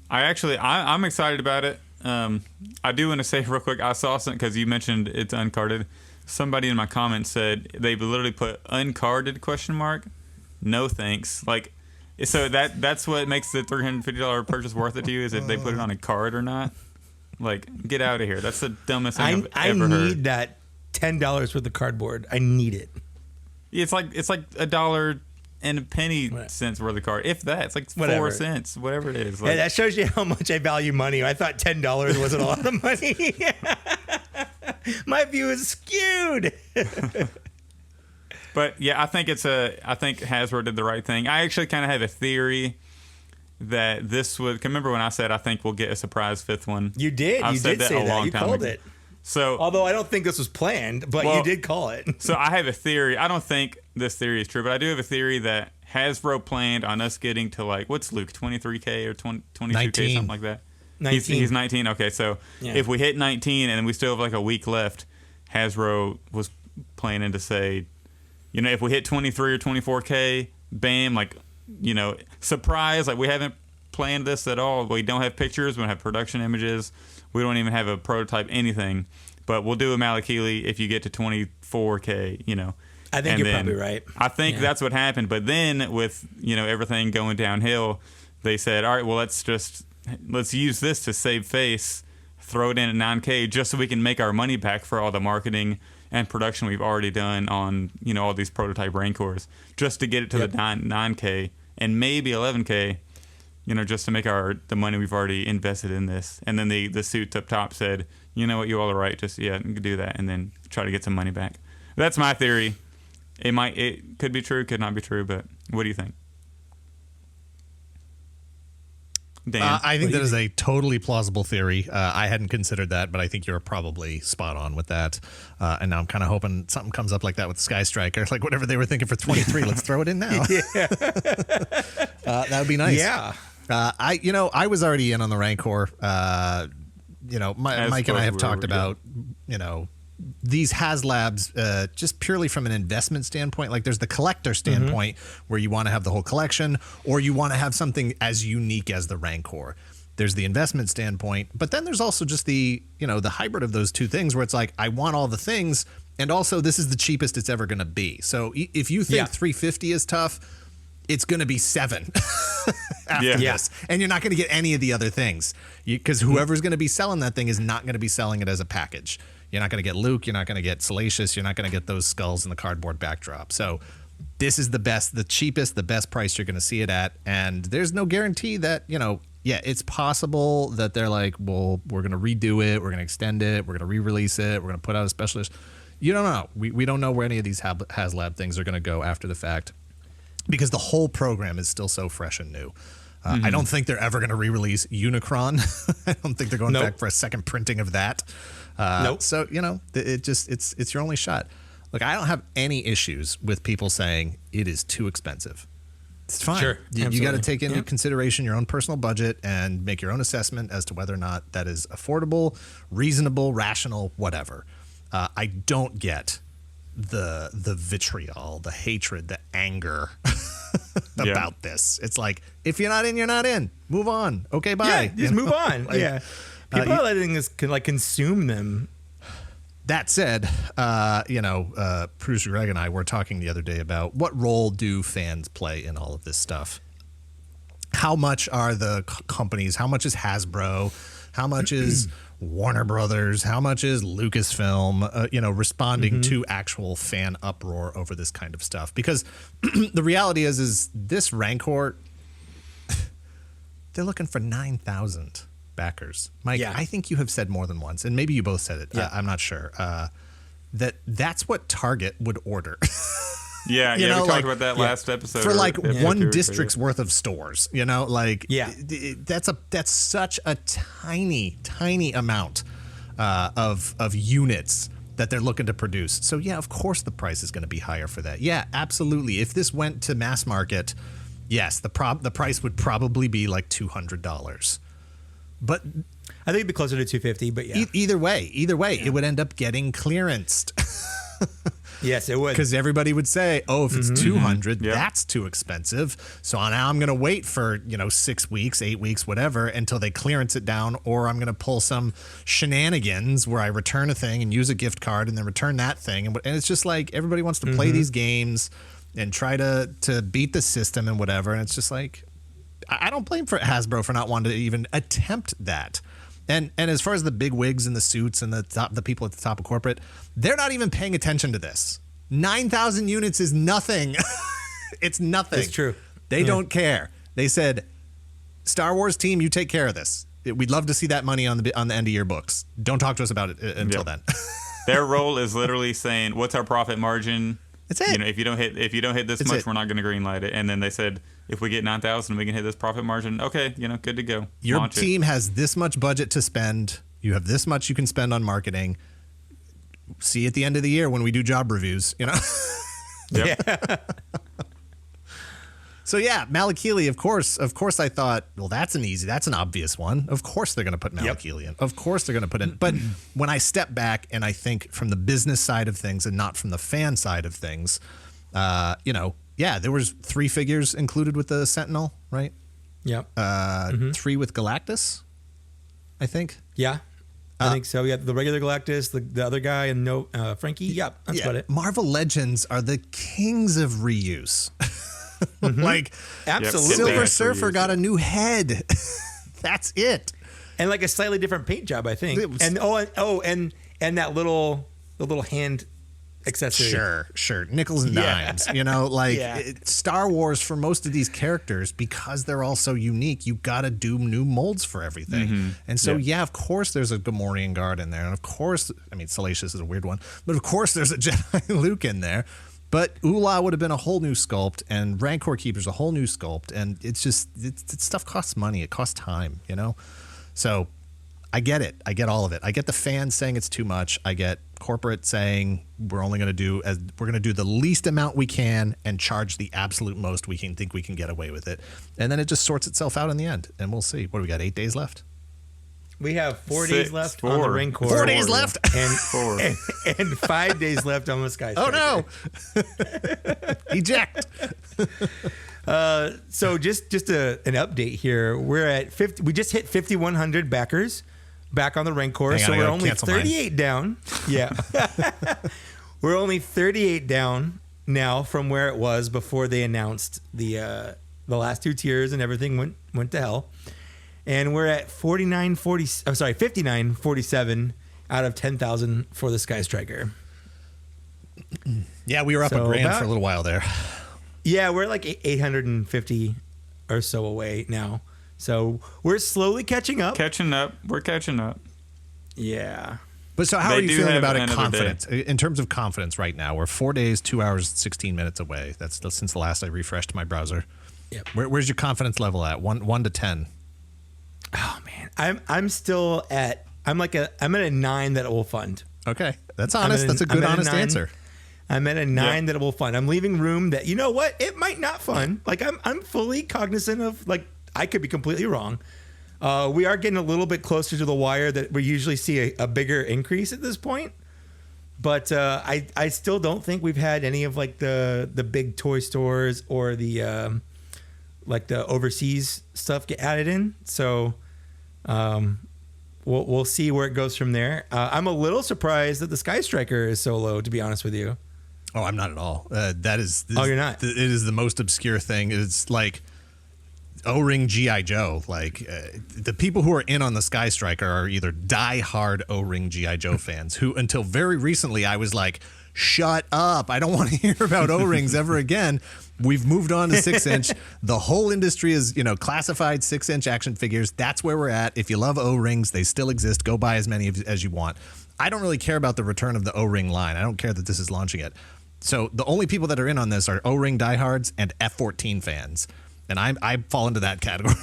I'm excited about it. I do want to say real quick, I saw something because you mentioned it's uncarded. Somebody in my comments said they literally put uncarded ? No thanks. Like, so that's what makes the $350 purchase worth it to you, is if they put it on a card or not. Like, get out of here. That's the dumbest thing I've ever heard. I need that $10 worth of cardboard. I need it. It's like $1 and a penny cents worth of card. If that, it's like 4 cents, whatever it is. Like, that shows you how much I value money. I thought $10 wasn't a lot of money. My view is skewed. But yeah, I think Hasbro did the right thing. I actually kind of have a theory that this would. Remember when I said I think we'll get a surprise fifth one? You did. You did say that. You called it. So, although I don't think this was planned, but you did call it. So I have a theory. I don't think this theory is true, but I do have a theory that Hasbro planned on us getting to, like, what's Luke, 23K or 22K, something like that. 19. He's 19. Okay, so if we hit 19 and we still have like a week left, Hasbro was planning to say, if we hit 23 or 24K, bam, like, surprise, like we haven't planned this at all. We don't have pictures. We don't have production images. We don't even have a prototype, anything. But we'll do a Malakili if you get to 24K, I think you're probably right. I think that's what happened. But then with, everything going downhill, they said, all right, well, let's use this to save face, throw it in at 9K just so we can make our money back for all the marketing and production we've already done on, all these prototype Rancors, just to get it to the 9K and maybe 11K, just to make the money we've already invested in this. And then the suits up top said, you know what, you all are right, just, do that and then try to get some money back. That's my theory. It could be true, could not be true, but what do you think? Dan? I think that is a totally plausible theory. I hadn't considered that, but I think you're probably spot on with that. And now I'm kind of hoping something comes up like that with the Skystriker, like whatever they were thinking for 23. Let's throw it in now. That would be nice. Yeah. I was already in on the Rancor. Mike and I have talked about, these HasLabs, just purely from an investment standpoint. Like, there's the collector standpoint where you want to have the whole collection, or you want to have something as unique as the Rancor. There's the investment standpoint, but then there's also just the hybrid of those two things where it's like, I want all the things, and also this is the cheapest it's ever going to be. So if you think 350 is tough, it's going to be 7 after this, and you're not going to get any of the other things, because whoever's going to be selling that thing is not going to be selling it as a package. You're not going to get Luke. You're not going to get Salacious. You're not going to get those skulls in the cardboard backdrop. So this is the cheapest, the best price you're going to see it at. And there's no guarantee that, it's possible that they're like, well, we're going to redo it. We're going to extend it. We're going to re-release it. We're going to put out a special issue. You don't know. We don't know where any of these HasLab things are going to go after the fact, because the whole program is still so fresh and new. I don't think they're ever going to re-release Unicron. I don't think they're going back for a second printing of that. So, it's your only shot. Look, I don't have any issues with people saying it is too expensive. It's fine. Sure, you got to take into consideration your own personal budget and make your own assessment as to whether or not that is affordable, reasonable, rational, whatever. I don't get the vitriol, the hatred, the anger about this. It's like, if you're not in, you're not in. Move on. Okay, bye. Yeah, just move on. Like, people are letting this consume them. That said, producer Greg and I were talking the other day about what role do fans play in all of this stuff? How much are the companies? How much is Hasbro? How much is Warner Brothers? How much is Lucasfilm? Responding to actual fan uproar over this kind of stuff? Because the reality is this Rancor, they're looking for 9,000 backers. Mike, I think you have said more than once, and maybe you both said it. I'm not sure. That's what Target would order. We talked about that last episode. For one district's worth of stores, that's such a tiny amount of units that they're looking to produce. So of course the price is going to be higher for that. Yeah, absolutely. If this went to mass market, yes, the price would probably be like $200. But I think it'd be closer to $250. But either way, it would end up getting clearanced. Yes, it would. Because everybody would say, "Oh, if it's $200, that's too expensive. So now I'm going to wait for 6 weeks, 8 weeks, whatever, until they clearance it down, or I'm going to pull some shenanigans where I return a thing and use a gift card and then return that thing." And it's just like everybody wants to play these games and try to beat the system and whatever. And it's just like, I don't blame Hasbro for not wanting to even attempt that. And as far as the big wigs and the suits and the people at the top of corporate, they're not even paying attention to this. 9,000 units is nothing. It's nothing. It's true. They don't care. They said, Star Wars team, you take care of this. We'd love to see that money on the end of your books. Don't talk to us about it until then. Their role is literally saying, "What's our profit margin?" That's it. If you don't hit this much, we're not going to greenlight it. And then they said, if we get 9,000, we can hit this profit margin. Okay, good to go. Your team has this much budget to spend. You have this much you can spend on marketing. See you at the end of the year when we do job reviews. Yep. So Malakili, of course I thought, well, that's an obvious one. Of course they're going to put Malakili in. Of course they're going to put in. But when I step back and I think from the business side of things and not from the fan side of things, there was 3 figures included with the Sentinel, right? Yep. 3 with Galactus, I think. Yeah. I think so. Yeah, the regular Galactus, the other guy, and Frankie. Yep, that's about it. Marvel Legends are the kings of reuse. Absolutely. Silver Surfer got a new head. That's it. And a slightly different paint job, I think. And that the little hand accessory. Sure. Nickels and dimes. Star Wars, for most of these characters, because they're all so unique, you got to do new molds for everything. And so, of course there's a Gamorrean guard in there. And of course, Salacious is a weird one. But of course there's a Jedi Luke in there. But Ula would have been a whole new sculpt, and Rancor Keeper's a whole new sculpt. And it's just, stuff costs money. It costs time, So I get it. I get all of it. I get the fans saying it's too much. I get corporate saying we're going to do the least amount we can and charge the absolute most we can think we can get away with it. And then it just sorts itself out in the end. And we'll see. What do we got? 8 days left? We have 4 days left on the Rancor. 4 days left? And 5 days left on the Skystriker. Oh, no. Eject. So just an update here. We're at 50. We just hit 5,100 backers back on the Rancor. So we're only 38 down. Yeah. We're only 38 down now from where it was before they announced the last 2 tiers and everything went to hell. And we're at 59.47 out of 10,000 for the Skystriker. Yeah, we were up a grand for a little while there. Yeah, we're like 850 or so away now. So we're slowly catching up. We're catching up. Yeah. But so how are you feeling about it? Confidence in terms of confidence right now? We're 4 days, 2 hours, 16 minutes away. That's since the last I refreshed my browser. Yep. Where's your confidence level at? 1 to 10. Oh man, I'm still at I'm at a 9 that it will fund. Okay, that's honest. That's a good honest answer. I'm at a 9 that it will fund. I'm leaving room that, you know what, it might not fund. Like I'm fully cognizant of, like, I could be completely wrong. We are getting a little bit closer to the wire that we usually see a bigger increase at this point. But I still don't think we've had any of like the big toy stores or the like the overseas stuff get added in. So we'll see where it goes from there. I'm a little surprised that the Skystriker is so low, to be honest with you. Oh, I'm not at all. You're not. It is the most obscure thing. It's like O-ring G.I. Joe. Like the people who are in on the Skystriker are either die-hard O-ring G.I. Joe fans who, until very recently, I was like, shut up. I don't want to hear about O-rings ever again. We've moved on to 6-inch. The whole industry is, classified 6-inch action figures. That's where we're at. If you love O-rings, they still exist. Go buy as many as you want. I don't really care about the return of the O-ring line. I don't care that this is launching it. So the only people that are in on this are O-ring diehards and F-14 fans. And I fall into that category.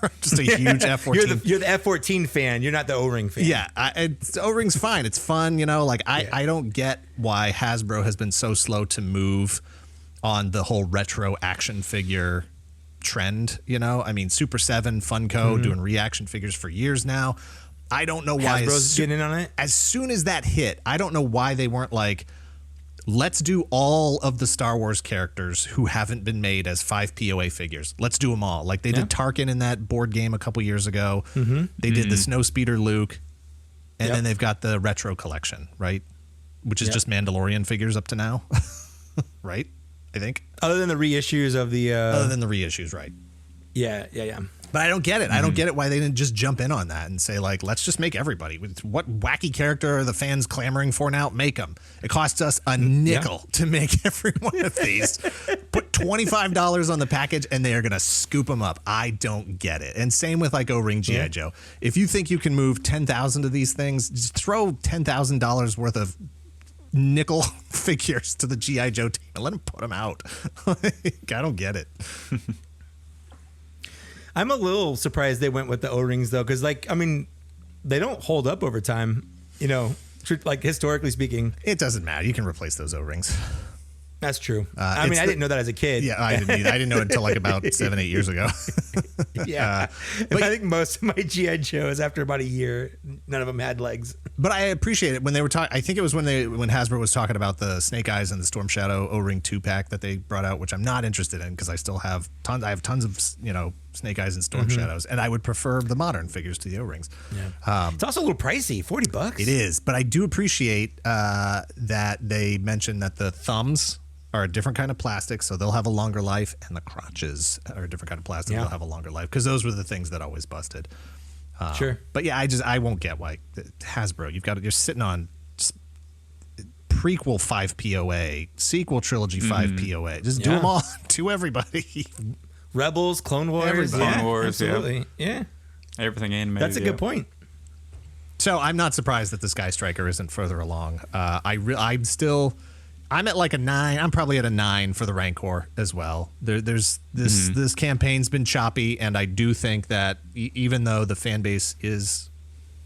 I'm just a huge F-14. You're the F-14 fan. You're not the O-ring fan. Yeah, O-ring's fine. It's fun, I don't get why Hasbro has been so slow to move on the whole retro action figure trend. I mean, Super 7, Funko doing reaction figures for years now. I don't know why Hasbro's getting in on it. As soon as that hit, I don't know why they weren't like, let's do all of the Star Wars characters who haven't been made as 5 POA figures. Let's do them all. Like they did Tarkin in that board game a couple years ago. They did the Snowspeeder Luke. And then they've got the retro collection, right? Which is just Mandalorian figures up to now. Right? I think. Other than the reissues of the... Other than the reissues, right. Yeah. But I don't get it. I don't get it why they didn't just jump in on that and say, like, let's just make everybody. What wacky character are the fans clamoring for now? Make them. It costs us a nickel to make every one of these. Put $25 on the package, and they are going to scoop them up. I don't get it. And same with, like, O-ring G.I. Joe. If you think you can move 10,000 of these things, just throw $10,000 worth of nickel figures to the G.I. Joe team and let them put them out. I don't get it. I'm a little surprised they went with the O-rings though, because they don't hold up over time. Like historically speaking, it doesn't matter. You can replace those O-rings. That's true. I didn't know that as a kid. Yeah, I didn't either. I didn't know it until like about 7-8 years ago. Yeah. But I think most of my G.I. Joes, after about a year, none of them had legs. But I appreciate it when they were talking. I think it was when Hasbro was talking about the Snake Eyes and the Storm Shadow O-ring 2-pack that they brought out, which I'm not interested in because I still have tons. I have tons of Snake Eyes and Storm Shadows, and I would prefer the modern figures to the O-rings. Yeah. It's also a little pricey, $40. It is, but I do appreciate that they mentioned that the thumbs are a different kind of plastic, so they'll have a longer life, and the crotches are a different kind of plastic, they'll have a longer life, because those were the things that always busted. Sure. But yeah, I won't get why Hasbro, you're sitting on prequel 5 POA, sequel trilogy 5 POA. Just do them all to everybody. Rebels, Clone Wars, Clone Wars, absolutely. Yeah. Everything animated. That's a good point. So I'm not surprised that the Skystriker isn't further along. I'm at like a 9. I'm probably at a 9 for the Rancor as well. There's this campaign's been choppy, and I do think that even though the fan base is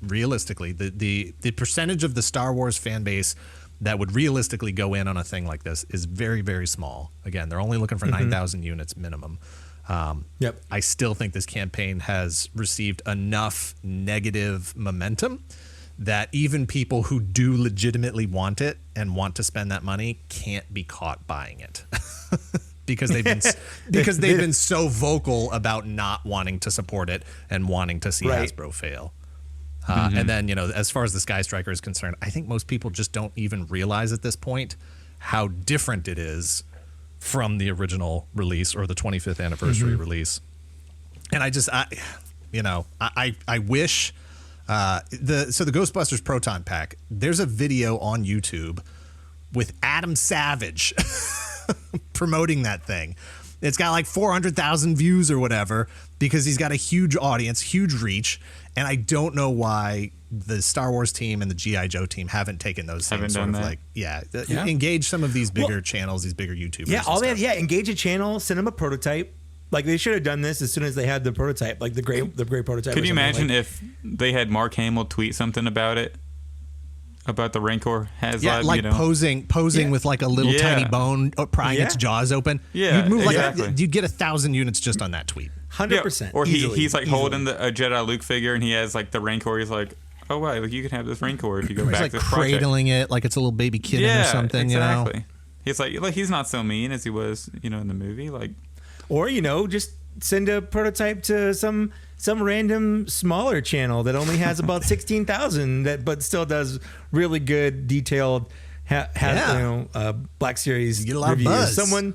realistically the percentage of the Star Wars fan base that would realistically go in on a thing like this is very, very small. Again, they're only looking for 9,000 units minimum. I still think this campaign has received enough negative momentum that even people who do legitimately want it and want to spend that money can't be caught buying it because they've been so vocal about not wanting to support it and wanting to see Hasbro fail. And then, as far as the Skystriker is concerned, I think most people just don't even realize at this point how different it is from the original release or the 25th anniversary release. And I wish. The Ghostbusters Proton Pack, there's a video on YouTube with Adam Savage promoting that thing. It's got like 400,000 views or whatever because he's got a huge audience, huge reach, and I don't know why the Star Wars team and the G.I. Joe team haven't taken those same sort of like engage some of these bigger channels, these bigger YouTubers. Yeah, engage a channel, send them a prototype. Like they should have done this as soon as they had the prototype, like the great prototype. Could you imagine if they had Mark Hamill tweet something about it? about the Rancor HasLab. Yeah, like posing with like a little tiny bone prying its jaws open. Yeah, you'd move exactly. you'd get 1,000 units just on that tweet. 100%. Or he's like holding a Jedi Luke figure, and he has like the Rancor. He's like, oh wow, like you can have this Rancor if you go back like to this cradling it like it's a little baby kitten or something. Exactly. You know, he's like he's not so mean as he was, in the movie. Like, or just send a prototype to some random smaller channel that only has about 16,000 but still does really good detailed Black Series you get a lot reviews. Of buzz.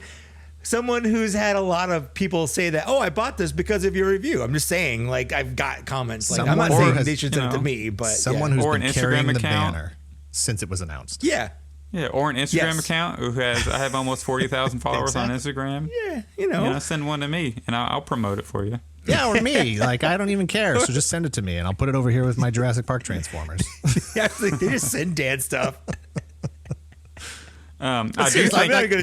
Someone who's had a lot of people say that, I bought this because of your review. I'm just saying, like, I've got comments. Like, I'm not saying they should send it to me, but someone who's been carrying the banner since it was announced. Yeah. Yeah, or an Instagram account I have almost 40,000 followers on Instagram. Yeah, send one to me and I'll promote it for you. Yeah, or me. Like, I don't even care. So just send it to me and I'll put it over here with my Jurassic Park Transformers. Yeah, they just send Dan stuff. I'm not going to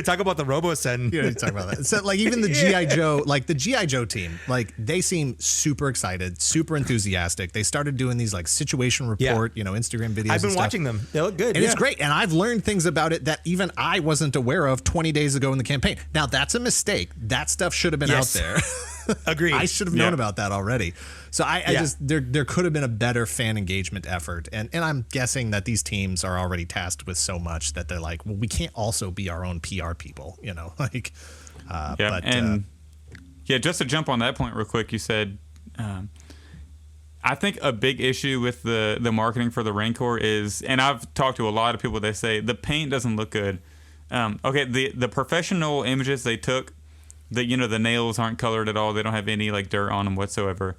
talk about the RoboSend. You don't need to talk about that. So, like, even the G.I. Joe, like the G.I. Joe team, like they seem super excited, super enthusiastic. They started doing these like situation report, Instagram videos. I've been watching them. They look good. And it's great. And I've learned things about it that even I wasn't aware of 20 days ago in the campaign. Now, that's a mistake. That stuff should have been out there. Agreed. I should have known about that already. So I just there could have been a better fan engagement effort, and I'm guessing that these teams are already tasked with so much that they're like, well, we can't also be our own PR people, like. Just to jump on that point real quick, you said, I think a big issue with the marketing for the Rancor is, and I've talked to a lot of people, they say the paint doesn't look good. The professional images they took. The nails aren't colored at all. They don't have any like dirt on them whatsoever.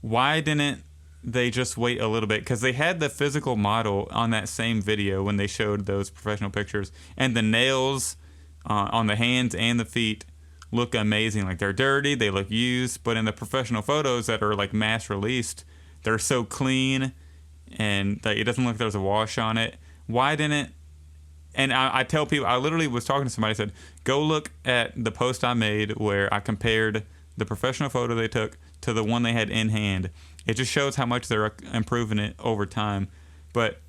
Why didn't they just wait a little bit? Because they had the physical model on that same video when they showed those professional pictures, and the nails on the hands and the feet look amazing. Like they're dirty, they look used, but in the professional photos that are like mass released, they're so clean, and it doesn't look like there's a wash on it. Why didn't? And I tell people, I literally was talking to somebody, I said, go look at the post I made where I compared the professional photo they took to the one they had in hand. It just shows how much they're improving it over time. But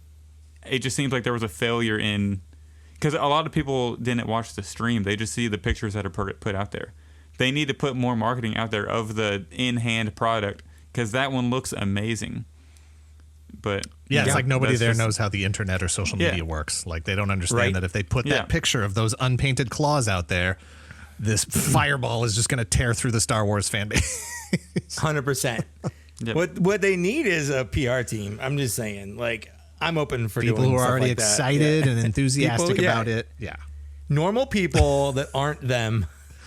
it just seems like there was a failure in, because a lot of people didn't watch the stream. They just see the pictures that are put out there. They need to put more marketing out there of the in-hand product, because that one looks amazing. But it's like nobody there knows how the internet or social media works. Like they don't understand that if they put that picture of those unpainted claws out there, this fireball is just going to tear through the Star Wars fan base. 100%. What they need is a PR team. I'm just saying, like, I'm open for people doing who are stuff already like excited and enthusiastic about it. Yeah, normal people that aren't them,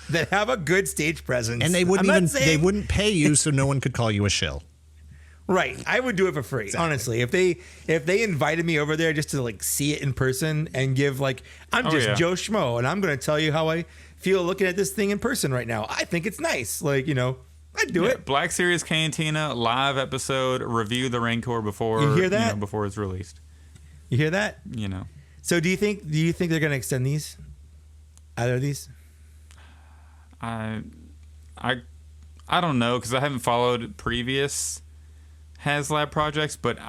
that have a good stage presence, and they wouldn't pay you, so no one could call you a shill. Right, I would do it for free. Exactly. Honestly, if they invited me over there just to like see it in person and give like I'm just Joe Schmo and I'm going to tell you how I feel looking at this thing in person right now. I think it's nice. Like I'd do it. Black Series Cantina live episode, review the Rancor before you hear that? Before it's released. You hear that? So do you think they're going to extend these? Either of these? I don't know, because I haven't followed previous HasLab projects, but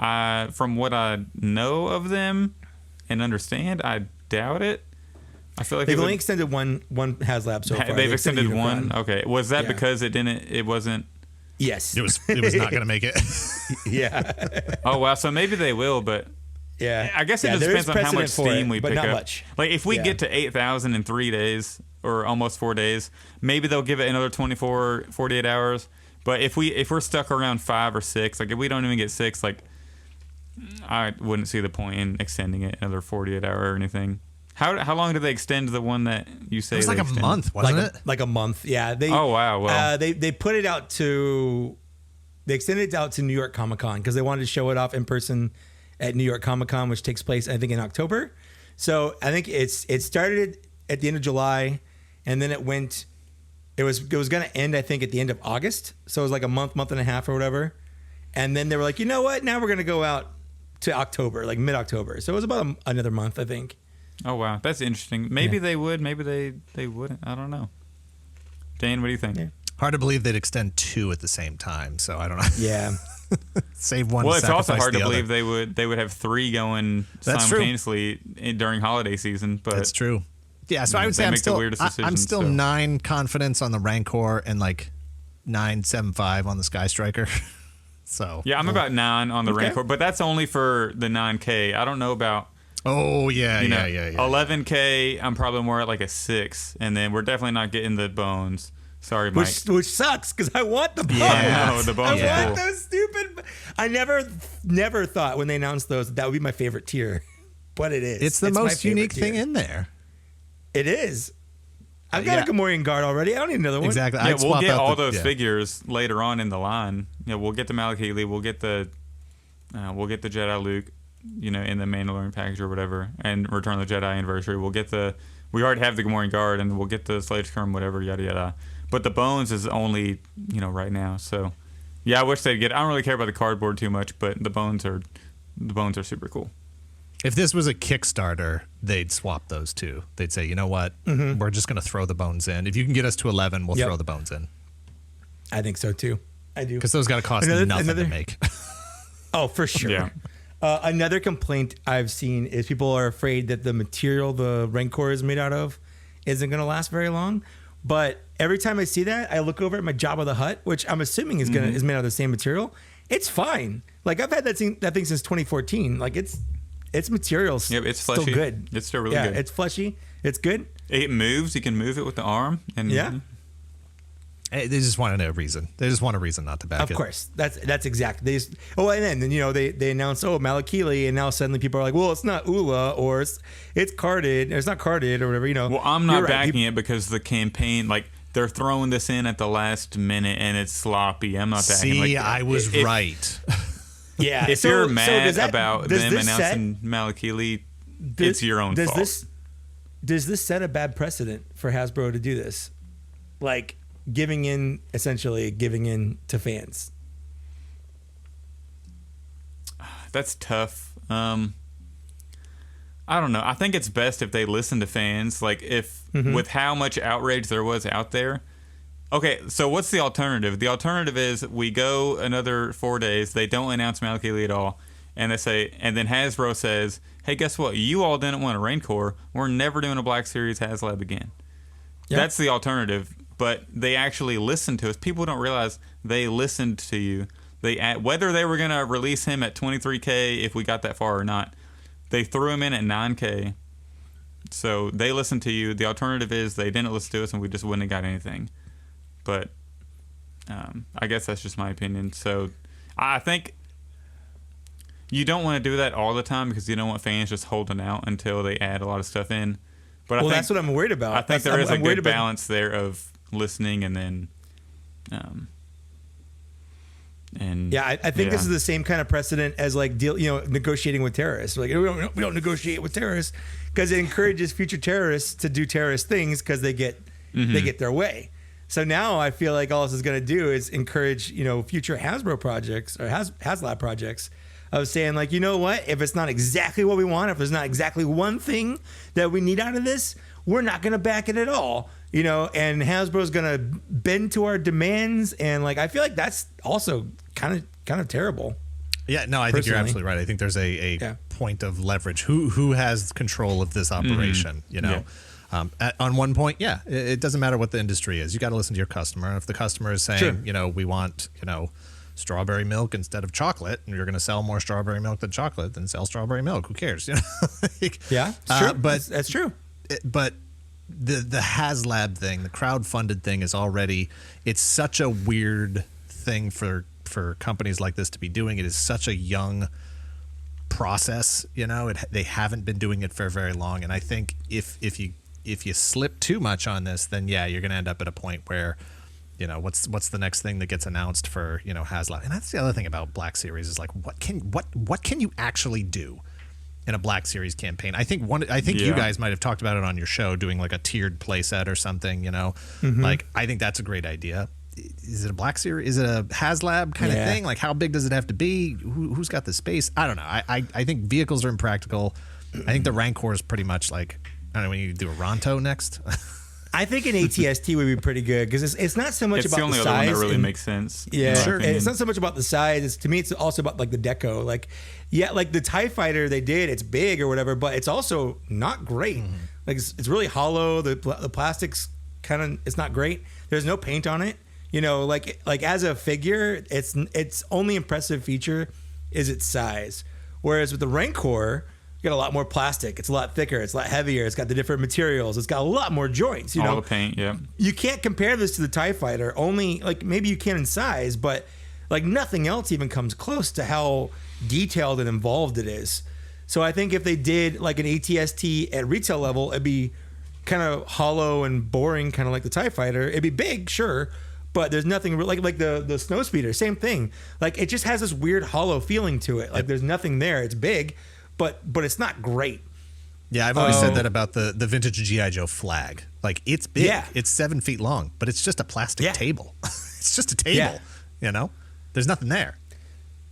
from what I know of them and understand, I doubt it. I feel like they've only extended one HasLab so far. They've extended one. Okay, was that because it wasn't? Yes, it was not going to make it. Yeah. Oh wow, so maybe they will, but I guess it just depends on how much steam we pick up. Much. Like if we get to 8,000 in 3 days or almost 4 days, maybe they'll give it another 24, 48 hours. But if we're stuck around 5 or 6, like if we don't even get 6, like I wouldn't see the point in extending it another 48 hour or anything. How long did they extend the one that you say? It was like a month, wasn't it? Like a month, yeah. Oh wow! Well, they put it out to, they extended it out to New York Comic-Con because they wanted to show it off in person at New York Comic-Con, which takes place I think in October. So I think it started at the end of July, and then it went. It was going to end, I think, at the end of August. So it was like a month and a half or whatever. And then they were like, you know what? Now we're going to go out to October, like mid-October. So it was about another month, I think. Oh, wow. That's interesting. Maybe they would. Maybe they wouldn't. I don't know. Dan, what do you think? Yeah. Hard to believe they'd extend 2 at the same time. So I don't know. Yeah. Save one. Well, it's also hard to other. believe they would have 3 going That's simultaneously during holiday season. But that's true. Yeah, so I would say I'm still 9 confidence on the Rancor and like 9.75 on the Skystriker. So yeah, I'm about 9 on the Rancor, but that's only for the 9K. I don't know about. Oh yeah. 11K, I'm probably more at like a 6, and then we're definitely not getting the bones. Sorry, Mike. Which sucks because I want the bones. Yeah, no, the bones. I want those stupid. I never thought when they announced those that would be my favorite tier, but it is. It's the most unique thing in there. It is. I've got a Gamorrean guard already. I don't need another one. Exactly. Yeah, we'll get all those figures later on in the line. Yeah, we'll get the Malakili. We'll get the Jedi Luke. In the Mandalorian package or whatever, and Return of the Jedi Anniversary. We already have the Gamorrean guard, and we'll get the Slave's Curm, whatever, yada yada. But the bones is only right now. So yeah, I wish they'd get. I don't really care about the cardboard too much, but the bones are super cool. If this was a Kickstarter, they'd swap those two. They'd say, you know what, we're just going to throw the bones in. If you can get us to 11, we'll throw the bones in. I think so too. I do, because those got to cost nothing to make. Oh, for sure. Yeah. Another complaint I've seen is people are afraid that the material the Rancor is made out of isn't going to last very long. But every time I see that, I look over at my Jabba the Hutt, which I'm assuming is made out of the same material. It's fine. Like I've had that thing since 2014. Like it's materials. Yeah, it's fleshy. Still good. It's still really good. Yeah, it's fleshy. It's good. It moves. You can move it with the arm. And They just want a reason. They just want a reason not to back it. Of course. That's exactly. And then they announced, Malakili, and now suddenly people are like, well, it's not Ula, or it's carded, or it's not carded, or whatever. Well, I'm not backing it because the campaign, like, they're throwing this in at the last minute and it's sloppy. I'm not backing it. See, I was right. Yeah. If you're mad about them announcing Malakili, it's your own fault. Does this set a bad precedent for Hasbro to do this? Like, essentially giving in to fans. That's tough. I don't know. I think it's best if they listen to fans. Like with how much outrage there was out there. Okay, so what's the alternative? The alternative is we go another 4 days. They don't announce Malakili at all, and then Hasbro says, "Hey, guess what? You all didn't want a Rancor. We're never doing a Black Series HasLab again." Yep. That's the alternative. But they actually listened to us. People don't realize they listened to you. Whether they were going to release him at 23K if we got that far or not, they threw him in at 9K. So they listened to you. The alternative is they didn't listen to us and we just wouldn't have got anything. But I guess that's just my opinion. So I think you don't want to do that all the time because you don't want fans just holding out until they add a lot of stuff in. But I think that's what I'm worried about. I think there is a good balance there of listening and then I think this is the same kind of precedent as like negotiating with terrorists. Like we don't negotiate with terrorists because it encourages future terrorists to do terrorist things because they get their way. So now I feel like all this is going to do is encourage future Hasbro projects or HasLab projects of saying like, you know what, if it's not exactly what we want, if there's not exactly one thing that we need out of this, we're not going to back it at all. And Hasbro's gonna bend to our demands, and like I feel like that's also kind of terrible. Yeah, no, I think you're absolutely right. I think there's a point of leverage. Who has control of this operation? On one point, it doesn't matter what the industry is. You got to listen to your customer. And if the customer is saying, we want, strawberry milk instead of chocolate, and you're going to sell more strawberry milk than chocolate, then sell strawberry milk. Who cares? Yeah, it's true. But that's true. But the HasLab thing, the crowdfunded thing it's such a weird thing for companies like this to be doing. It is such a young process, they haven't been doing it for very long. And I think if you slip too much on this, then you're going to end up at a point where, what's the next thing that gets announced for, HasLab. And that's the other thing about Black Series is like, what can you actually do in a Black Series campaign? I think you guys might have talked about it on your show, doing like a tiered playset or something. Like I think that's a great idea. Is it a Black Series? Is it a HasLab kind of thing? Like how big does it have to be? Who's got the space? I don't know. I think vehicles are impractical. I think the Rancor is pretty much like, I don't know, when you do a Ronto next. I think an ATST would be pretty good because it's not so much it's about the only the other size. one that really makes sense. Yeah, sure. It's not so much about the size. To me, it's also about like the deco. Like, yeah, like the TIE Fighter they did, it's big or whatever, but it's also not great. Mm-hmm. Like it's really hollow. The plastic's kind of it's not great. There's no paint on it. You know, like as a figure, its only impressive feature is its size. Whereas with the Rancor, you got a lot more plastic. It's a lot thicker. It's a lot heavier. It's got the different materials. It's got a lot more joints. You know, all the paint. Yeah. You can't compare this to the TIE Fighter. Only like maybe you can in size, but like nothing else even comes close to how detailed and involved it is. So I think if they did like an ATST at retail level, it'd be kind of hollow and boring, kind of like the TIE Fighter. It'd be big, sure, but there's nothing like the Snowspeeder. Same thing. Like it just has this weird hollow feeling to it. Like there's nothing there. It's big. But it's not great. Yeah, I've always said that about the vintage G.I. Joe flag. Like, it's big. Yeah. It's 7 feet long, but it's just a plastic table. It's just a table, you know? There's nothing there.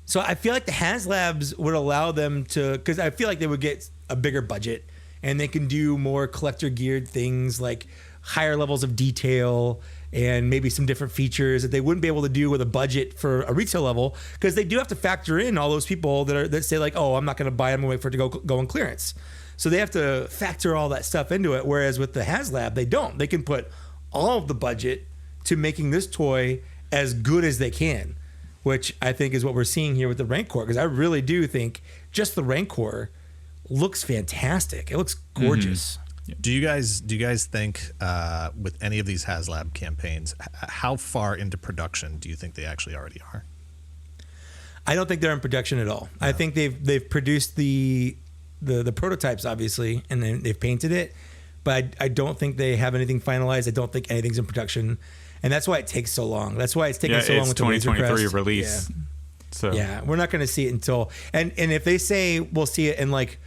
So I feel like the HasLabs would allow them to... Because I feel like they would get a bigger budget, and they can do more collector-geared things, like higher levels of detail and maybe some different features that they wouldn't be able to do with a budget for a retail level, because they do have to factor in all those people that say like, oh, I'm not going to buy them and wait for it to go on clearance. So they have to factor all that stuff into it. Whereas with the HasLab, they don't. They can put all of the budget to making this toy as good as they can, which I think is what we're seeing here with the Rancor. Because I really do think just the Rancor looks fantastic. It looks gorgeous. Mm-hmm. Do you guys think with any of these HasLab campaigns, how far into production do you think they actually already are? I don't think they're in production at all. No. I think they've produced the prototypes, obviously, and then they've painted it, but I don't think they have anything finalized. I don't think anything's in production, and that's why it takes so long. That's why it's taking so long with the Razor Crest. 2023 release. Yeah. So yeah, we're not going to see it until and if they say we'll see it in like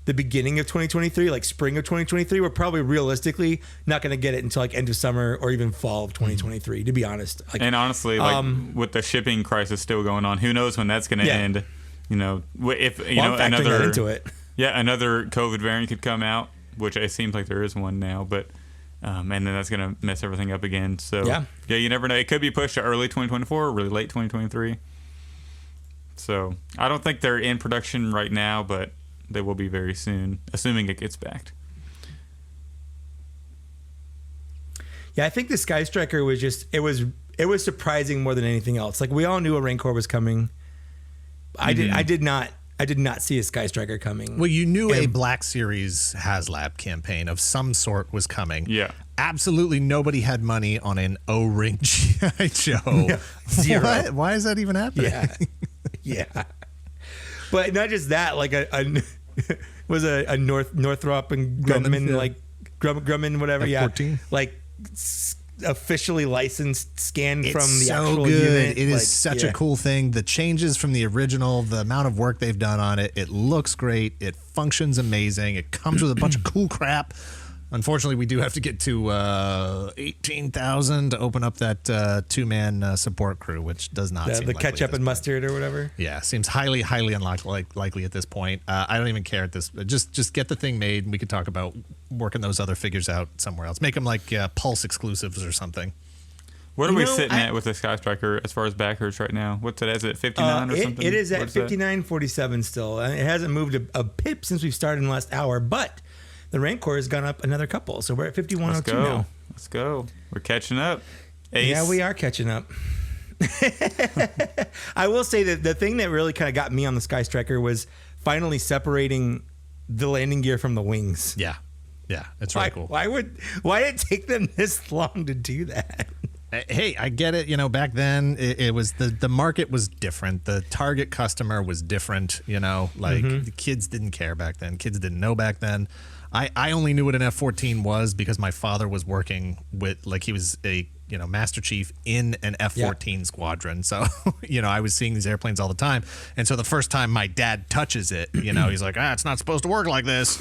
the beginning of 2023, like spring of 2023, we're probably realistically not going to get it until like end of summer or even fall of 2023, to be honest. Like, and honestly, like with the shipping crisis still going on, who knows when that's going to end? You know, if I'm factoring that into it. Yeah, another COVID variant could come out, which it seems like there is one now, but and then that's going to mess everything up again. So yeah, you never know. It could be pushed to early 2024 or really late 2023. So I don't think they're in production right now, but they will be very soon, assuming it gets backed. Yeah, I think the Skystriker was just it was surprising more than anything else. Like we all knew a Rancor was coming. I did not see a Skystriker coming. Well, you knew a Black Series HasLab campaign of some sort was coming. Yeah. Absolutely nobody had money on an O-ring G.I. Joe. No, zero. Why is that even happening? Yeah. But not just that, like was a Northrop and Grumman, like Grumman, whatever. F-14. Like officially licensed scan from the actual unit. It is such a cool thing. The changes from the original, the amount of work they've done on it, it looks great. It functions amazing. It comes with a bunch of cool crap. Unfortunately, we do have to get to 18,000 to open up that two-man support crew, which does not seem the likely ketchup and mustard or whatever. Yeah, seems highly unlikely at this point. I don't even care at this. Just get the thing made, and we could talk about working those other figures out somewhere else. Make them like Pulse exclusives or something. What are we sitting at with the Skystriker as far as backers right now? What's it? Is it 59 or something? It is at 59.47 still. It hasn't moved a pip since we've started in the last hour, but the Rancor has gone up another couple, so we're at 51.02 now. Let's go. We're catching up. Ace. Yeah, we are catching up. I will say that the thing that really kind of got me on the Skystriker was finally separating the landing gear from the wings. Yeah, it's really cool. Why did it take them this long to do that? Hey, I get it. You know, back then it was the market was different. The target customer was different. You know, like the kids didn't care back then. Kids didn't know back then. I only knew what an F-14 was because my father was working with, like, he was a Master Chief in an F-14 squadron. So, I was seeing these airplanes all the time. And so the first time my dad touches it, he's like, it's not supposed to work like this,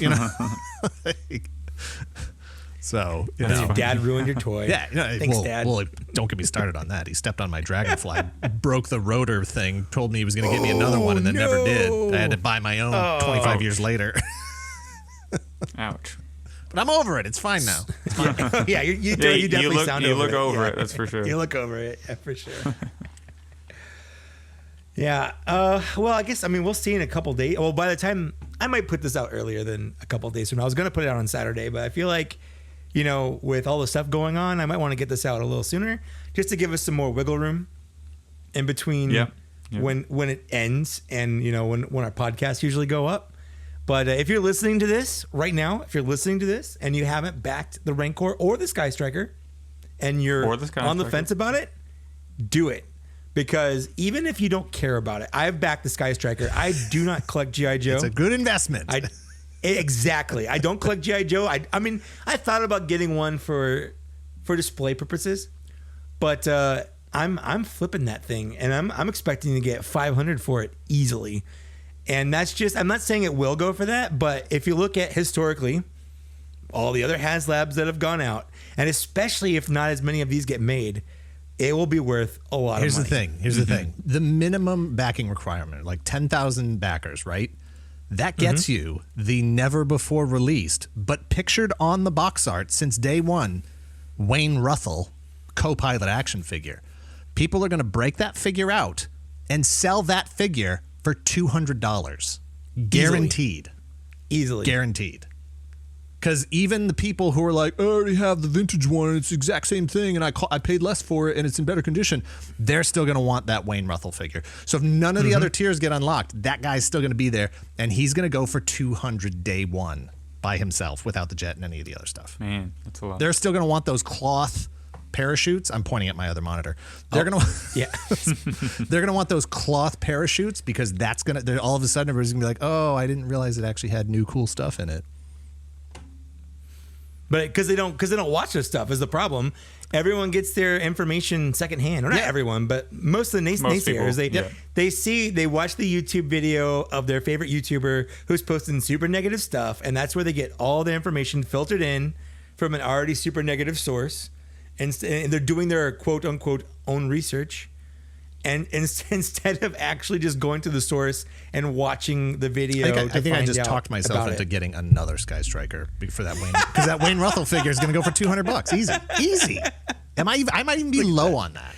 So, your dad ruined your toy. Yeah. Thanks, Dad. Well, don't get me started on that. He stepped on my Dragonfly, broke the rotor thing, told me he was going to get me another one, and then never did. I had to buy my own 25 years later. Ouch. But I'm over it. It's fine now. Yeah, you definitely sound over it. You look over it, that's for sure. You look over it, for sure. Yeah. Well, I guess, we'll see in a couple days. Well, by the time, I might put this out earlier than a couple days from now. I was going to put it out on Saturday, but I feel like, with all the stuff going on, I might want to get this out a little sooner just to give us some more wiggle room in between when it ends and, when our podcasts usually go up. But if you're listening to this right now, and you haven't backed the Rancor or the Skystriker and you're on the fence about it, do it. Because even if you don't care about it, I've backed the Skystriker. I do not collect G.I. Joe. It's a good investment. Exactly. I don't collect G.I. Joe. I thought about getting one for display purposes, but I'm flipping that thing, and I'm expecting to get $500 for it easily. And that's just, I'm not saying it will go for that, but if you look at historically, all the other HasLabs that have gone out, and especially if not as many of these get made, it will be worth a lot of money. Here's the thing. The minimum backing requirement, like 10,000 backers, right? That gets you the never before released, but pictured on the box art since day one, Wayne Ruthell co-pilot action figure. People are going to break that figure and sell that figure for $200. Guaranteed. Easily. Guaranteed. Because even the people who are like, I already have the vintage one and it's the exact same thing and I paid less for it and it's in better condition, they're still going to want that Wayne Ruthell figure. So if none of the other tiers get unlocked, that guy's still going to be there and he's going to go for $200 day one by himself without the jet and any of the other stuff. Man, that's a lot. They're still going to want those cloth parachutes. I'm pointing at my other monitor. They're going to want those cloth parachutes because that's going to, all of a sudden everybody's going to be like, oh, I didn't realize it actually had new cool stuff in it. But because they don't watch this stuff is the problem. Everyone gets their information secondhand, or not everyone, but most of the naysayers. They watch the YouTube video of their favorite YouTuber who's posting super negative stuff, and that's where they get all the information filtered in from an already super negative source, and they're doing their quote unquote own research. And instead of actually just going to the source and watching the video, I think I just talked myself into getting another Skystriker for that Wayne, because that Wayne Ruthell figure is going to go for $200. Easy. I might even be low on that.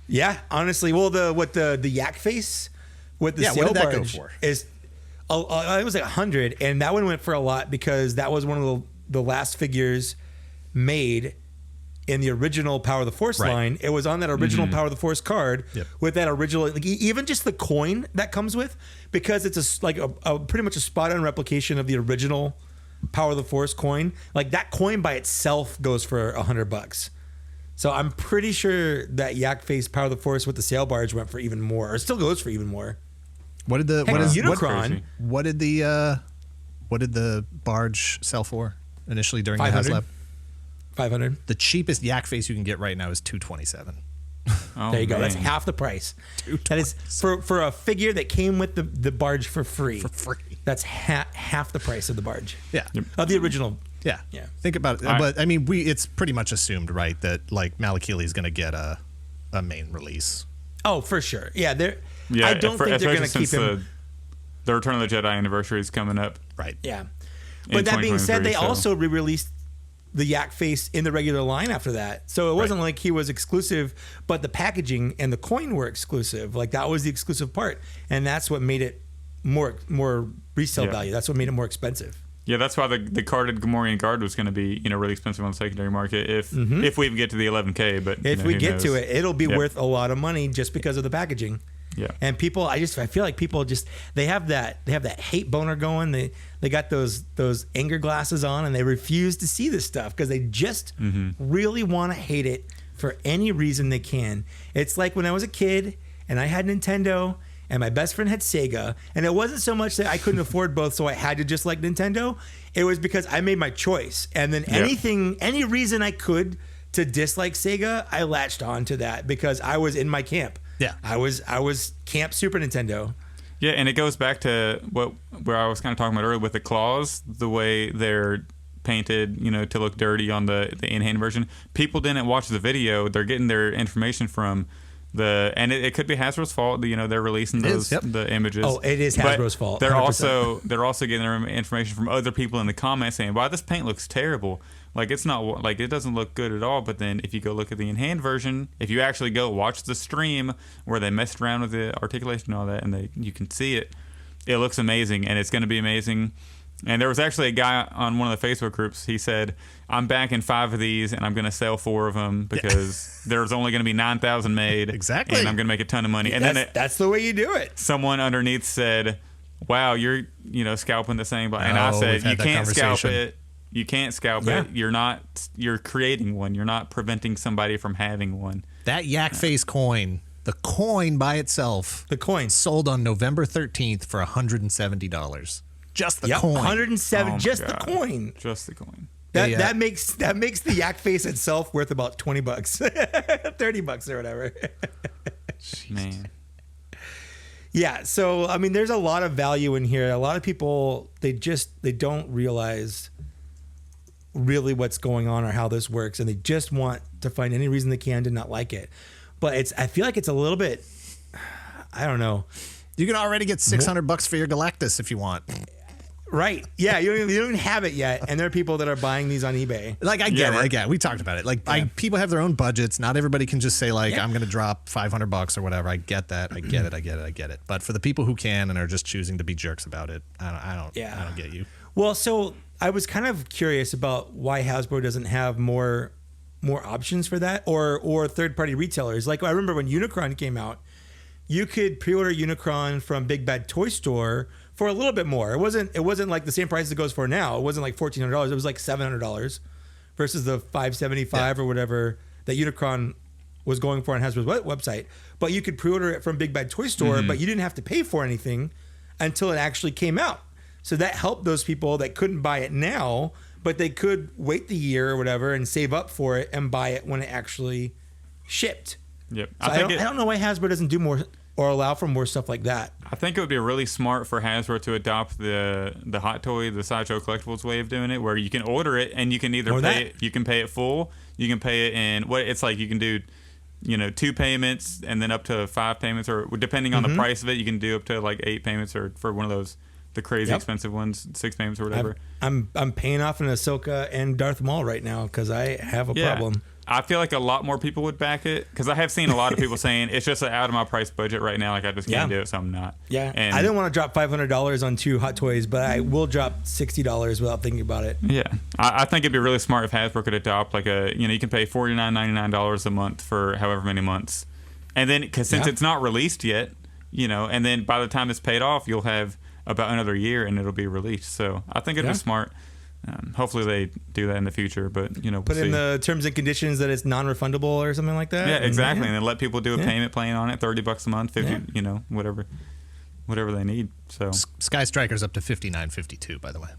Yeah, honestly. Well, the yak face with the sail barge is, it was like $100, and that one went for a lot because that was one of the last figures made in the original Power of the Force line. It was on that original Power of the Force card with that original, like even just the coin that comes with, because it's a pretty much a spot on replication of the original Power of the Force coin. Like that coin by itself goes for $100. So I'm pretty sure that yak face Power of the Force with the sail barge went for even more, or still goes for even more. What did the Unicron? What did the barge sell for initially during the 500? HasLab? 500. The cheapest yak face you can get right now is $227. Oh, there you go. That's half the price. That is for a figure that came with the barge for free. That's half the price of the barge. Yeah. Of the original. Yeah. Think about it. But I mean, it's pretty much assumed, right, that like Malakili is going to get a main release. Oh, for sure. Yeah. I don't think they're going to keep him. The Return of the Jedi anniversary is coming up. Right. Yeah. But that being said, they also re-released the yak face in the regular line after that. So it wasn't like he was exclusive, but the packaging and the coin were exclusive. Like that was the exclusive part. And that's what made it more resale value. That's what made it more expensive. Yeah, that's why the carded Gamorrean guard was going to be, really expensive on the secondary market if we even get to the 11K. But if we get to it, it'll be worth a lot of money just because of the packaging. Yeah. And people, I feel like people just, they have that hate boner going. They got those anger glasses on and they refuse to see this stuff because they just really want to hate it for any reason they can. It's like when I was a kid and I had Nintendo and my best friend had Sega, and it wasn't so much that I couldn't afford both, so I had to just like Nintendo. It was because I made my choice. And then any reason I could to dislike Sega, I latched on to that because I was in my camp. Yeah, I was camp Super Nintendo. Yeah, and it goes back to where I was kind of talking about earlier with the claws, the way they're painted, to look dirty on the in-hand version. People didn't watch the video; they're getting their information from And it could be Hasbro's fault. They're releasing the images. Oh, it is Hasbro's fault. 100%. They're also getting their information from other people in the comments saying, "Wow, this paint looks terrible. Like it's not like it doesn't look good at all." But then if you go look at the in-hand version, if you actually go watch the stream where they messed around with the articulation and all that, and you can see it, it looks amazing, and it's going to be amazing. And there was actually a guy on one of the Facebook groups. He said, "I'm backing 5 of these, and I'm going to sell 4 of them because there's only going to be 9,000 made. Exactly. And I'm going to make a ton of money." And that's the way you do it. Someone underneath said, "Wow, you're scalping the same." And I said, "You can't scalp it. You can't scalp it. You're creating one. You're not preventing somebody from having one." That yak face coin, the coin by itself, sold on November 13th for $170. Just the coin. 107. Just God. the coin. Just the coin. That makes the yak face itself worth about $20, $30 or whatever. Man. Yeah. So I mean, there's a lot of value in here. A lot of people they don't realize really what's going on or how this works, and they just want to find any reason they can to not like it. But I feel like it's a little bit. I don't know. You can already get $600 for your Galactus if you want. Right. Yeah, you don't even have it yet. And there are people that are buying these on eBay. Like, I get it. We talked about it. Like, people have their own budgets. Not everybody can just say, like, I'm going to drop $500 or whatever. I get that. I get it. But for the people who can and are just choosing to be jerks about it, I don't get you. Well, so I was kind of curious about why Hasbro doesn't have more options for that or third-party retailers. Like, I remember when Unicron came out, you could pre-order Unicron from Big Bad Toy Store for a little bit more. It wasn't like the same price it goes for now. It wasn't like $1,400. It was like $700 versus the $575 or whatever that Unicron was going for on Hasbro's website. But you could pre-order it from Big Bad Toy Store, but you didn't have to pay for anything until it actually came out. So that helped those people that couldn't buy it now, but they could wait the year or whatever and save up for it and buy it when it actually shipped. Yep. So I don't know why Hasbro doesn't do more or allow for more stuff like that. I think it would be really smart for Hasbro to adopt the Hot Toy, the Sideshow Collectibles way of doing it, where you can order it and you can either you can pay it full, you can pay it in it's like you can do 2 payments and then up to 5 payments, or depending on the price of it, you can do up to like 8 payments, or for one of those the crazy expensive ones, 6 payments or whatever. I'm paying off an Ahsoka and Darth Maul right now because I have a problem. I feel like a lot more people would back it because I have seen a lot of people saying it's just out of my price budget right now. Like I just can't do it, so I'm not. Yeah, and I didn't want to drop $500 on 2 Hot Toys, but I will drop $60 without thinking about it. Yeah, I think it'd be really smart if Hasbro could adopt like you can pay $49.99 a month for however many months, and then since it's not released yet, and then by the time it's paid off, you'll have about another year and it'll be released. So I think it'd be smart. Hopefully they do that in the future, but we'll put in the terms and conditions that it's non-refundable or something like that. Yeah, exactly, and then let people do a payment plan on it, $30 a month, 50, whatever they need. So Skystriker's up to $59.52, by the way.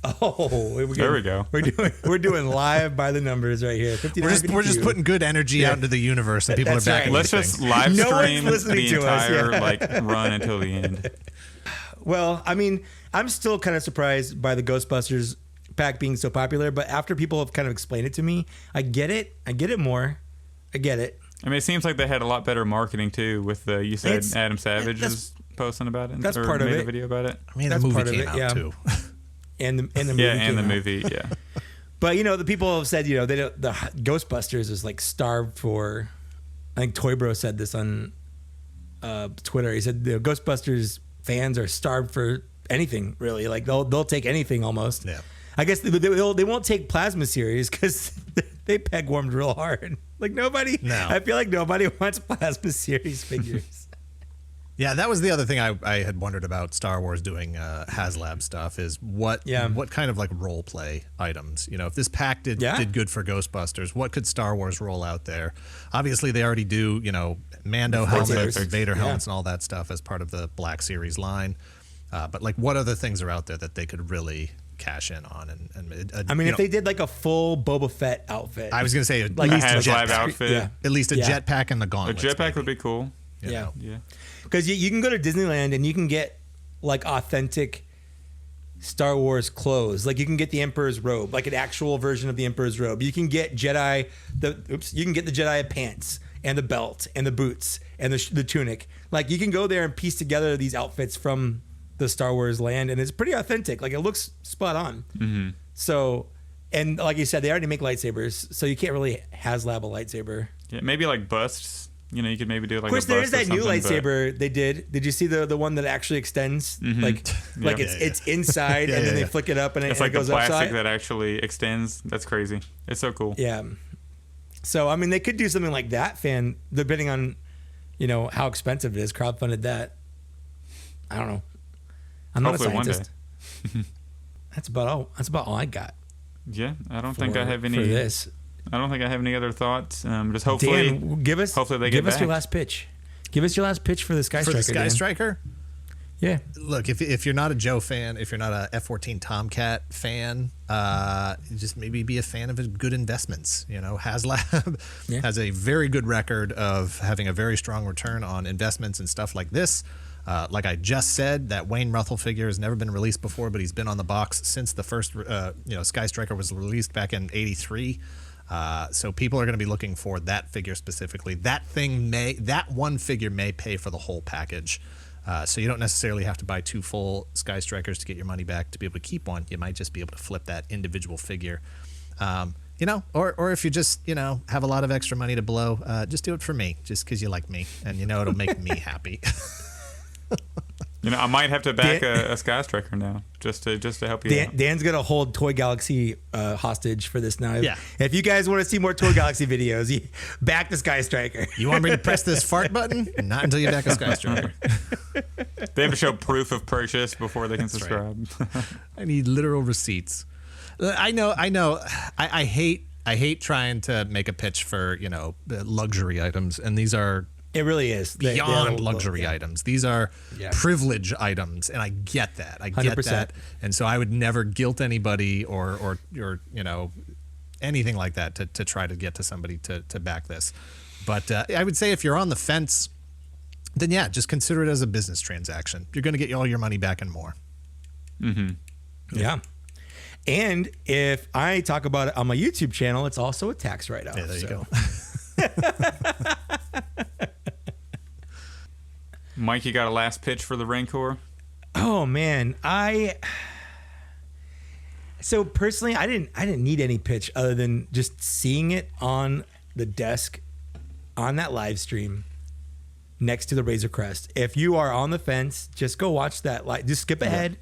Oh, there we go. We're doing live by the numbers right here. We're just putting good energy out into the universe, and people are backing. Let's just live stream the entire run until the end. Well, I mean, I'm still kind of surprised by the Ghostbusters pack being so popular, but after people have kind of explained it to me, I get it. I get it more. I get it. I mean, it seems like they had a lot better marketing too. With you said Adam Savage is posting about it. That's part of it. Made a video about it. I mean, the movie came out too. And the movie. Yeah. But the people have said the Ghostbusters is like starved for. I think Toy Bro said this on Twitter. He said the Ghostbusters fans are starved for anything, really. Like they'll take anything almost. Yeah. I guess they won't take Plasma Series because they peg warmed real hard. Like nobody. No. I feel like nobody wants Plasma Series figures. Yeah, that was the other thing I had wondered about Star Wars doing HasLab stuff is what kind of like role play items. If this pack did good for Ghostbusters, what could Star Wars roll out there? Obviously, they already do Mando helmets, Vader helmets, and all that stuff as part of the Black Series line. But like, what other things are out there that they could really cash in on? And if they did like a full Boba Fett outfit, I was going to say like a HasLab outfit, at least a jetpack and the gauntlets. A jetpack would be cool. Yeah. Because you can go to Disneyland and you can get like authentic Star Wars clothes. Like you can get the Emperor's robe, like an actual version of the Emperor's robe. You can get you can get the Jedi pants and the belt and the boots and the tunic. Like you can go there and piece together these outfits from the Star Wars land, and it's pretty authentic. Like it looks spot on. Mm-hmm. So, and like you said, they already make lightsabers, so you can't really HasLab a lightsaber. Yeah, maybe like busts. You know, you could maybe do like. Of course, a there bust is that new lightsaber but... they did. Did you see the one that actually extends? Mm-hmm. Like it's inside, and then they flick it up, and it's it like goes the plastic upside. that actually extends. That's crazy. It's so cool. Yeah. So I mean, they could do something like that, depending on, you know, how expensive it is. Crowdfunded that. I don't know. I'm not a scientist. One day. That's about all I got. Yeah, I don't think I have any. For this. I don't think I have any other thoughts. Just hopefully, Dan, give us your last pitch. Give us your last pitch for the Skystriker. For the Skystriker? Yeah. Look, if you're not a Joe fan, if you're not a F-14 Tomcat fan, just maybe be a fan of good investments. You know, HasLab has a very good record of having a very strong return on investments and stuff like this. Like I just said, that Wayne Ruthell figure has never been released before, but he's been on the box since the first, Skystriker was released back in '83. So people are going to be looking for that figure specifically. That one figure may pay for the whole package. So you don't necessarily have to buy 2 full Skystrikers to get your money back to be able to keep one. You might just be able to flip that individual figure. Or if you just, have a lot of extra money to blow, just do it for me, just because you like me, and it'll make me happy. I might have to back a Skystriker now just to help you out. Dan's gonna hold Toy Galaxy hostage for this now. Yeah. If you guys want to see more Toy Galaxy videos, you back the Skystriker. You want me to press this fart button? Not until you back a Skystriker. They have to show proof of purchase before they can subscribe. Right. I need literal receipts. I know. I hate trying to make a pitch for luxury items, and these are. It really is. Beyond luxury items. These are privilege items, and I get that. I get 100%. That. And so I would never guilt anybody or anything like that to try to get to somebody to back this. But I would say if you're on the fence, then just consider it as a business transaction. You're going to get all your money back and more. Mm-hmm. Yeah. And if I talk about it on my YouTube channel, it's also a tax write-off. Yeah, there you go. Mike, you got a last pitch for the Rancor? Oh man, so personally, I didn't need any pitch other than just seeing it on the desk on that live stream next to the Razor Crest. If you are on the fence, just go watch that. Just skip ahead.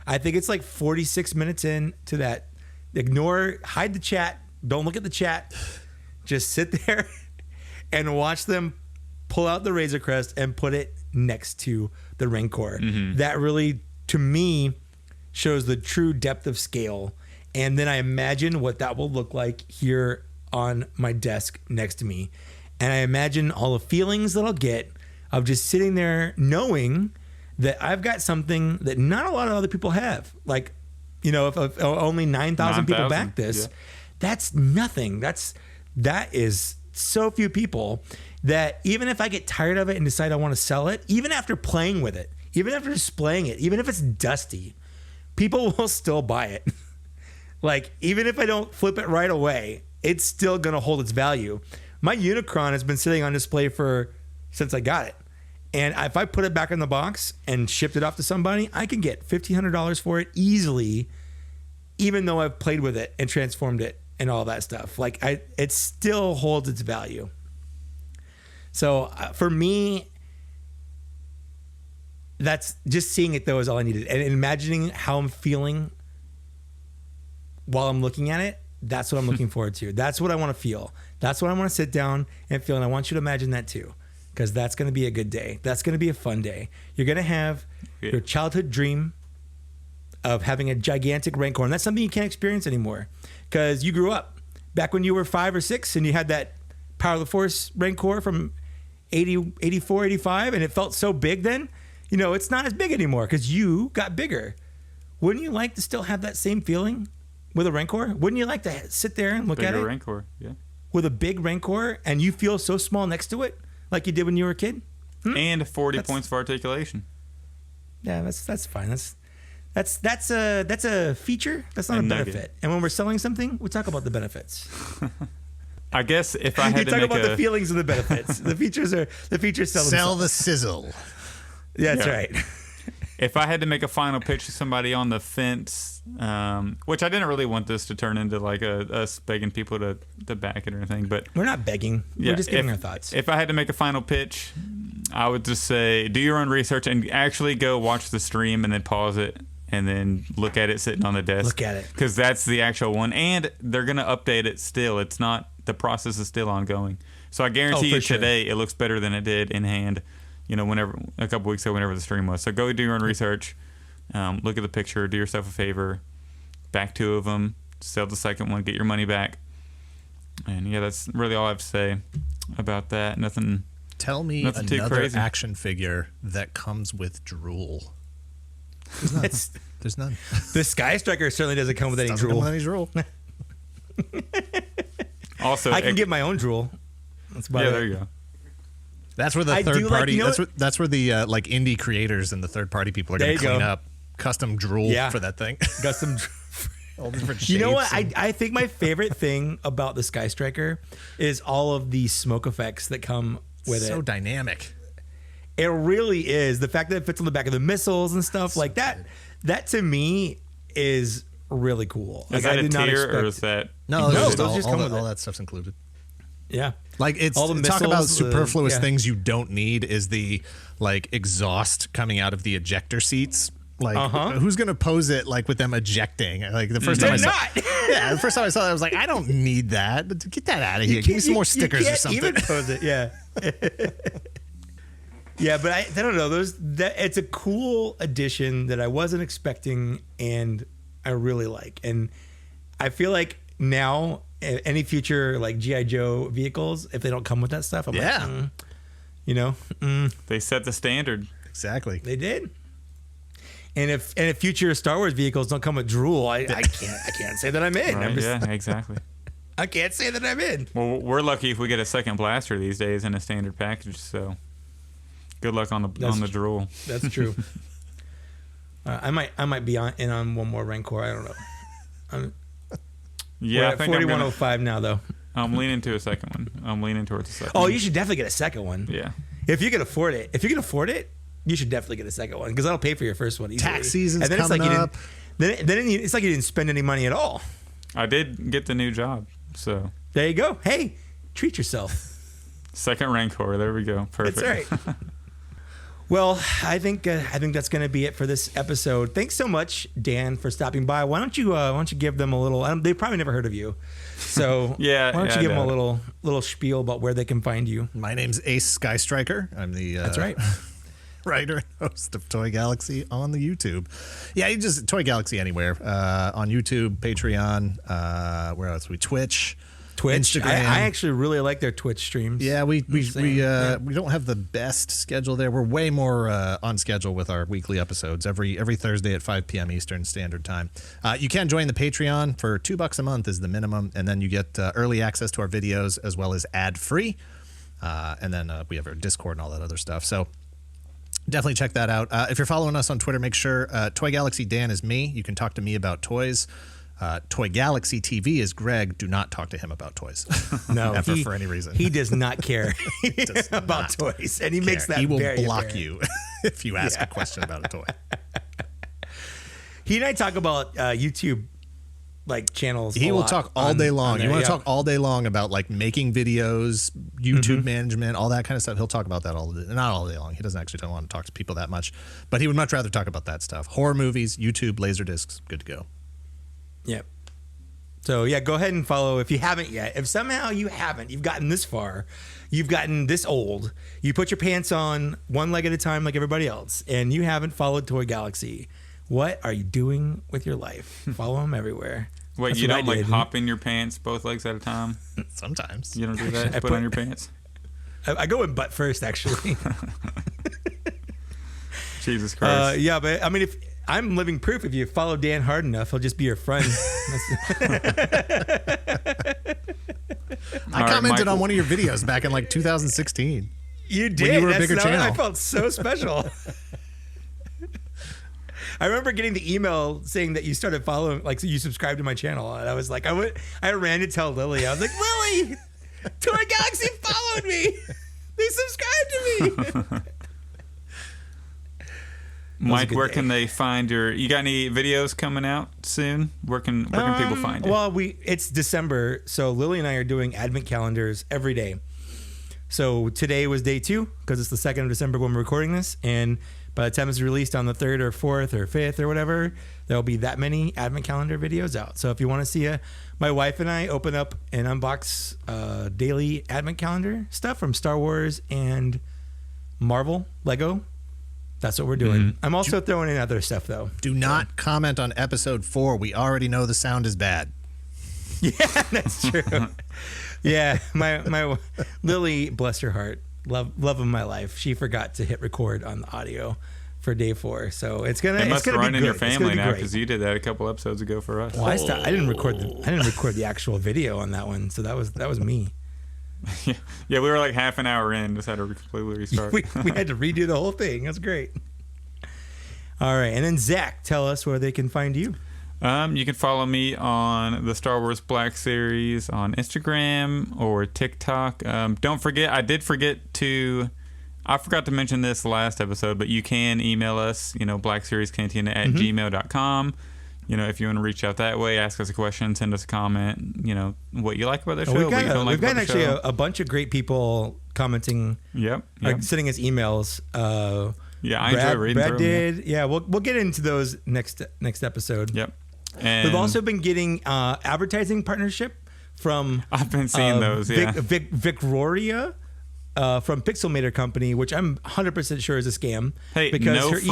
I think it's like 46 minutes in to that. Hide the chat. Don't look at the chat. Just sit there and watch them pull out the Razor Crest and put it next to the Rancor. Mm-hmm. That really, to me, shows the true depth of scale. And then I imagine what that will look like here on my desk next to me. And I imagine all the feelings that I'll get of just sitting there knowing that I've got something that not a lot of other people have. Like, if only 9,000 people back this, that's nothing. That is so few people that even if I get tired of it and decide I want to sell it, even after playing with it, even after displaying it, even if it's dusty, people will still buy it. Like, even if I don't flip it right away, it's still going to hold its value. My Unicron has been sitting on display since I got it. And if I put it back in the box and shipped it off to somebody, I can get $1,500 for it easily, even though I've played with it and transformed it and all that stuff. Like, it still holds its value. So for me, that's just seeing it though is all I needed. And imagining how I'm feeling while I'm looking at it, that's what I'm looking forward to. That's what I want to feel. That's what I want to sit down and feel. And I want you to imagine that too, because that's going to be a good day. That's going to be a fun day. You're going to have your childhood dream of having a gigantic Rancor. And that's something you can't experience anymore because you grew up back when you were 5 or 6 and you had that Power of the Force Rancor from 80, 84, 85, and it felt so big then. It's not as big anymore because you got bigger. Wouldn't you like to still have that same feeling with a Rancor? Wouldn't you like to sit there and look at it? Bigger Rancor, yeah. With a big Rancor, and you feel so small next to it, like you did when you were a kid? And 40 points for articulation. Yeah, that's fine. That's a feature. That's not a benefit. And when we're selling something, we talk about the benefits. I guess if I had you to talk make about the feelings and the benefits. The features sell the sizzle. Yeah, that's right. If I had to make a final pitch to somebody on the fence, which I didn't really want this to turn into like us begging people to back it or anything, but we're not begging. We're just giving our thoughts. If I had to make a final pitch, I would just say do your own research and actually go watch the stream and then pause it and then look at it sitting on the desk. Look at it. Because that's the actual one. And they're going to update it still. It's not, the process is still ongoing. So I guarantee you today it looks better than it did in hand, whenever, a couple weeks ago, whenever the stream was. So go do your own research. Look at the picture. Do yourself a favor. Back 2 of them. Sell the second one. Get your money back. And yeah, that's really all I have to say about that. Nothing. Tell me another action figure that comes with drool. There's none. The Skystriker certainly doesn't come with any drool. Also, I can get my own drool. That's about it. There you go. That's where the third party. That's where the like indie creators and the third party people are going to clean up custom drool for that thing. Custom. All different shapes. You know what? I think my favorite thing about the Skystriker is all of the smoke effects that come with it. So dynamic. It really is. The fact that it fits on the back of the missiles and stuff like that. That to me is really cool. Is that a tier or is that? No, those just come with all that stuff's included. Yeah. Like it's all the missiles, talk about superfluous things you don't need is the like exhaust coming out of the ejector seats. Like who's gonna pose it like with them ejecting? Like the first time I saw the first time I saw that I was like, I don't need that. Get that out of here. Give me some more stickers or something. Even pose it, yeah. Yeah, but I don't know. It's a cool addition that I wasn't expecting and I really like. And I feel like now any future like G.I. Joe vehicles, if they don't come with that stuff, I'm like, They set the standard. Exactly. They did. And if future Star Wars vehicles don't come with drool, I can't say that I'm in. Right, yeah, exactly. I can't say that I'm in. Well, we're lucky if we get a second blaster these days in a standard package. So, good luck on the drool. That's true. I might be in on one more Rancor. I don't know. We're at 4105 now though. I'm leaning to a second one. I'm leaning towards a second. Oh, one. you should definitely get a second one. Yeah. If you can afford it. You should definitely get a second one because that'll pay for your first one easily. Tax season's coming up. Then it's like you didn't spend any money at all. I did get the new job, so there you go. Hey, treat yourself. Second Rancor. There we go. Perfect. That's right. Well, I think that's going to be it for this episode. Thanks so much, Dan, for stopping by. Why don't you give them a little? They've probably never heard of you, so yeah. Why don't you give them a little spiel about where they can find you? My name's Ace Skystriker. I'm the that's right. Writer and host of Toy Galaxy on the YouTube. Yeah, you just Toy Galaxy anywhere on YouTube, Patreon, where else? Twitch, Instagram. I actually really like their Twitch streams. Yeah, we don't have the best schedule there. We're way more on schedule with our weekly episodes every Thursday at 5 p.m. Eastern Standard Time. You can join the Patreon for $2 a month is the minimum, and then you get early access to our videos as well as ad free. And then we have our Discord and all that other stuff. So. Definitely check that out. If you're following us on Twitter, make sure Toy Galaxy Dan is me. You can talk to me about toys. Toy Galaxy TV is Greg. Do not talk to him about toys. No, ever for any reason. He does not care about toys, and he makes that. He will very block apparent. you if you ask a question about a toy. He and I talk about YouTube. Like channels. He will talk all day long. You want to talk all day long about like making videos, YouTube management, all that kind of stuff. He'll talk about that not all day long. He doesn't actually want to talk to people that much, but he would much rather talk about that stuff. Horror movies, YouTube, Laserdiscs, good to go. Yep. So yeah, go ahead and follow if you haven't yet. If somehow you haven't, you've gotten this far, you've gotten this old, you put your pants on one leg at a time like everybody else, and you haven't followed Toy Galaxy. What are you doing with your life? Follow them everywhere. Wait, That's you what don't like hop in your pants both legs at a time? Sometimes. You don't do that? Put on your pants? I go in butt first, actually. Jesus Christ. Yeah, but I mean, if I'm living proof, if you follow Dan hard enough, he'll just be your friend. I commented on one of your videos back in like 2016. You did. When you were a bigger channel. I felt so special. I remember getting the email saying that you started following, like, so you subscribed to my channel, and I was like, I ran to tell Lily. I was like, Lily, Toy Galaxy followed me. They subscribed to me. Mike, where can they find you got any videos coming out soon? Where can people find you? Well, it's December, so Lily and I are doing advent calendars every day. So today was day 2 because it's the 2nd of December when we're recording this, and by the time it's released on the 3rd or 4th or 5th or whatever, there'll be that many advent calendar videos out. So if you want to see my wife and I open up and unbox daily advent calendar stuff from Star Wars and Marvel, Lego, that's what we're doing. Mm-hmm. I'm also throwing in other stuff, though. Do not comment on episode 4. We already know the sound is bad. Yeah, that's true. Yeah, my Lily, bless her heart, love of my life. She forgot to hit record on the audio for day 4, so it's gonna. It must be run in good. your family now because you did that a couple episodes ago for us. Well, I didn't record the actual video on that one, so that was me. Yeah, we were like half an hour in, just had to completely restart. we had to redo the whole thing. That's great. All right, and then Zach, tell us where they can find you. You can follow me on the Star Wars Black Series on Instagram or TikTok. Don't forget, I forgot to mention this last episode, but you can email us, blackseriescantina@gmail.com. If you want to reach out that way, ask us a question, send us a comment, what you like about the show, we've got actually a bunch of great people commenting, sending us emails. I enjoy reading Brad through did. them. Yeah, we'll get into those next episode. Yep. And we've also been getting advertising partnership from I've been seeing those, Vicroria from Pixelmator Company, which I'm 100% sure is a scam. Hey, because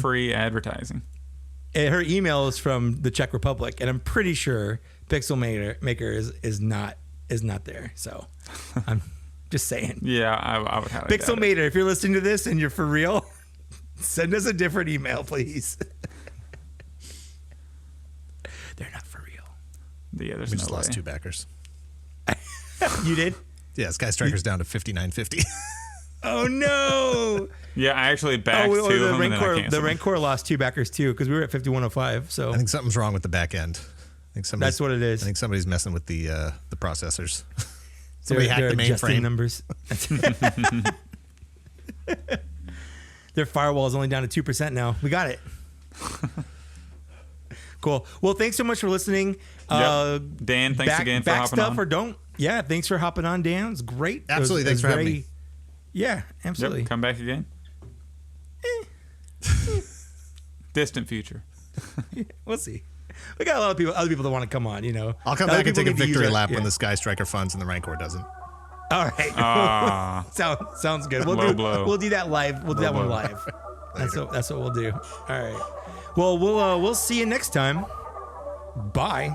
free advertising. Her email is from the Czech Republic, and I'm pretty sure Pixelmaker is not there. So I'm just saying. Yeah, I would have Pixelmator, if you're listening to this and you're for real, send us a different email, please. They're not for real. Yeah, there's we no just way. lost 2 backers. You did? Yeah, Skystriker's down to 59.50. Oh no! Yeah, I actually backed 2 of them and then I canceled. The Rancor lost 2 backers too because we were at 5105. So I think something's wrong with the back end. That's what it is. I think somebody's messing with the processors. Somebody hacked the mainframe. Numbers. Their firewall is only down to 2% now. We got it. Cool. Well, thanks so much for listening. Dan, thanks again for hopping on. Or don't. Yeah, thanks for hopping on, Dan. It's great. Absolutely. Thanks for having me. Yeah, absolutely. Yep, come back again. Distant future. We'll see. We got a lot of other people that want to come on, I'll come back and take a victory lap when the Skystriker funds and the Rancor doesn't. All right. Sounds good. We'll do that live. We'll do that one live. That's what we'll do. All right. Well, we'll see you next time. Bye.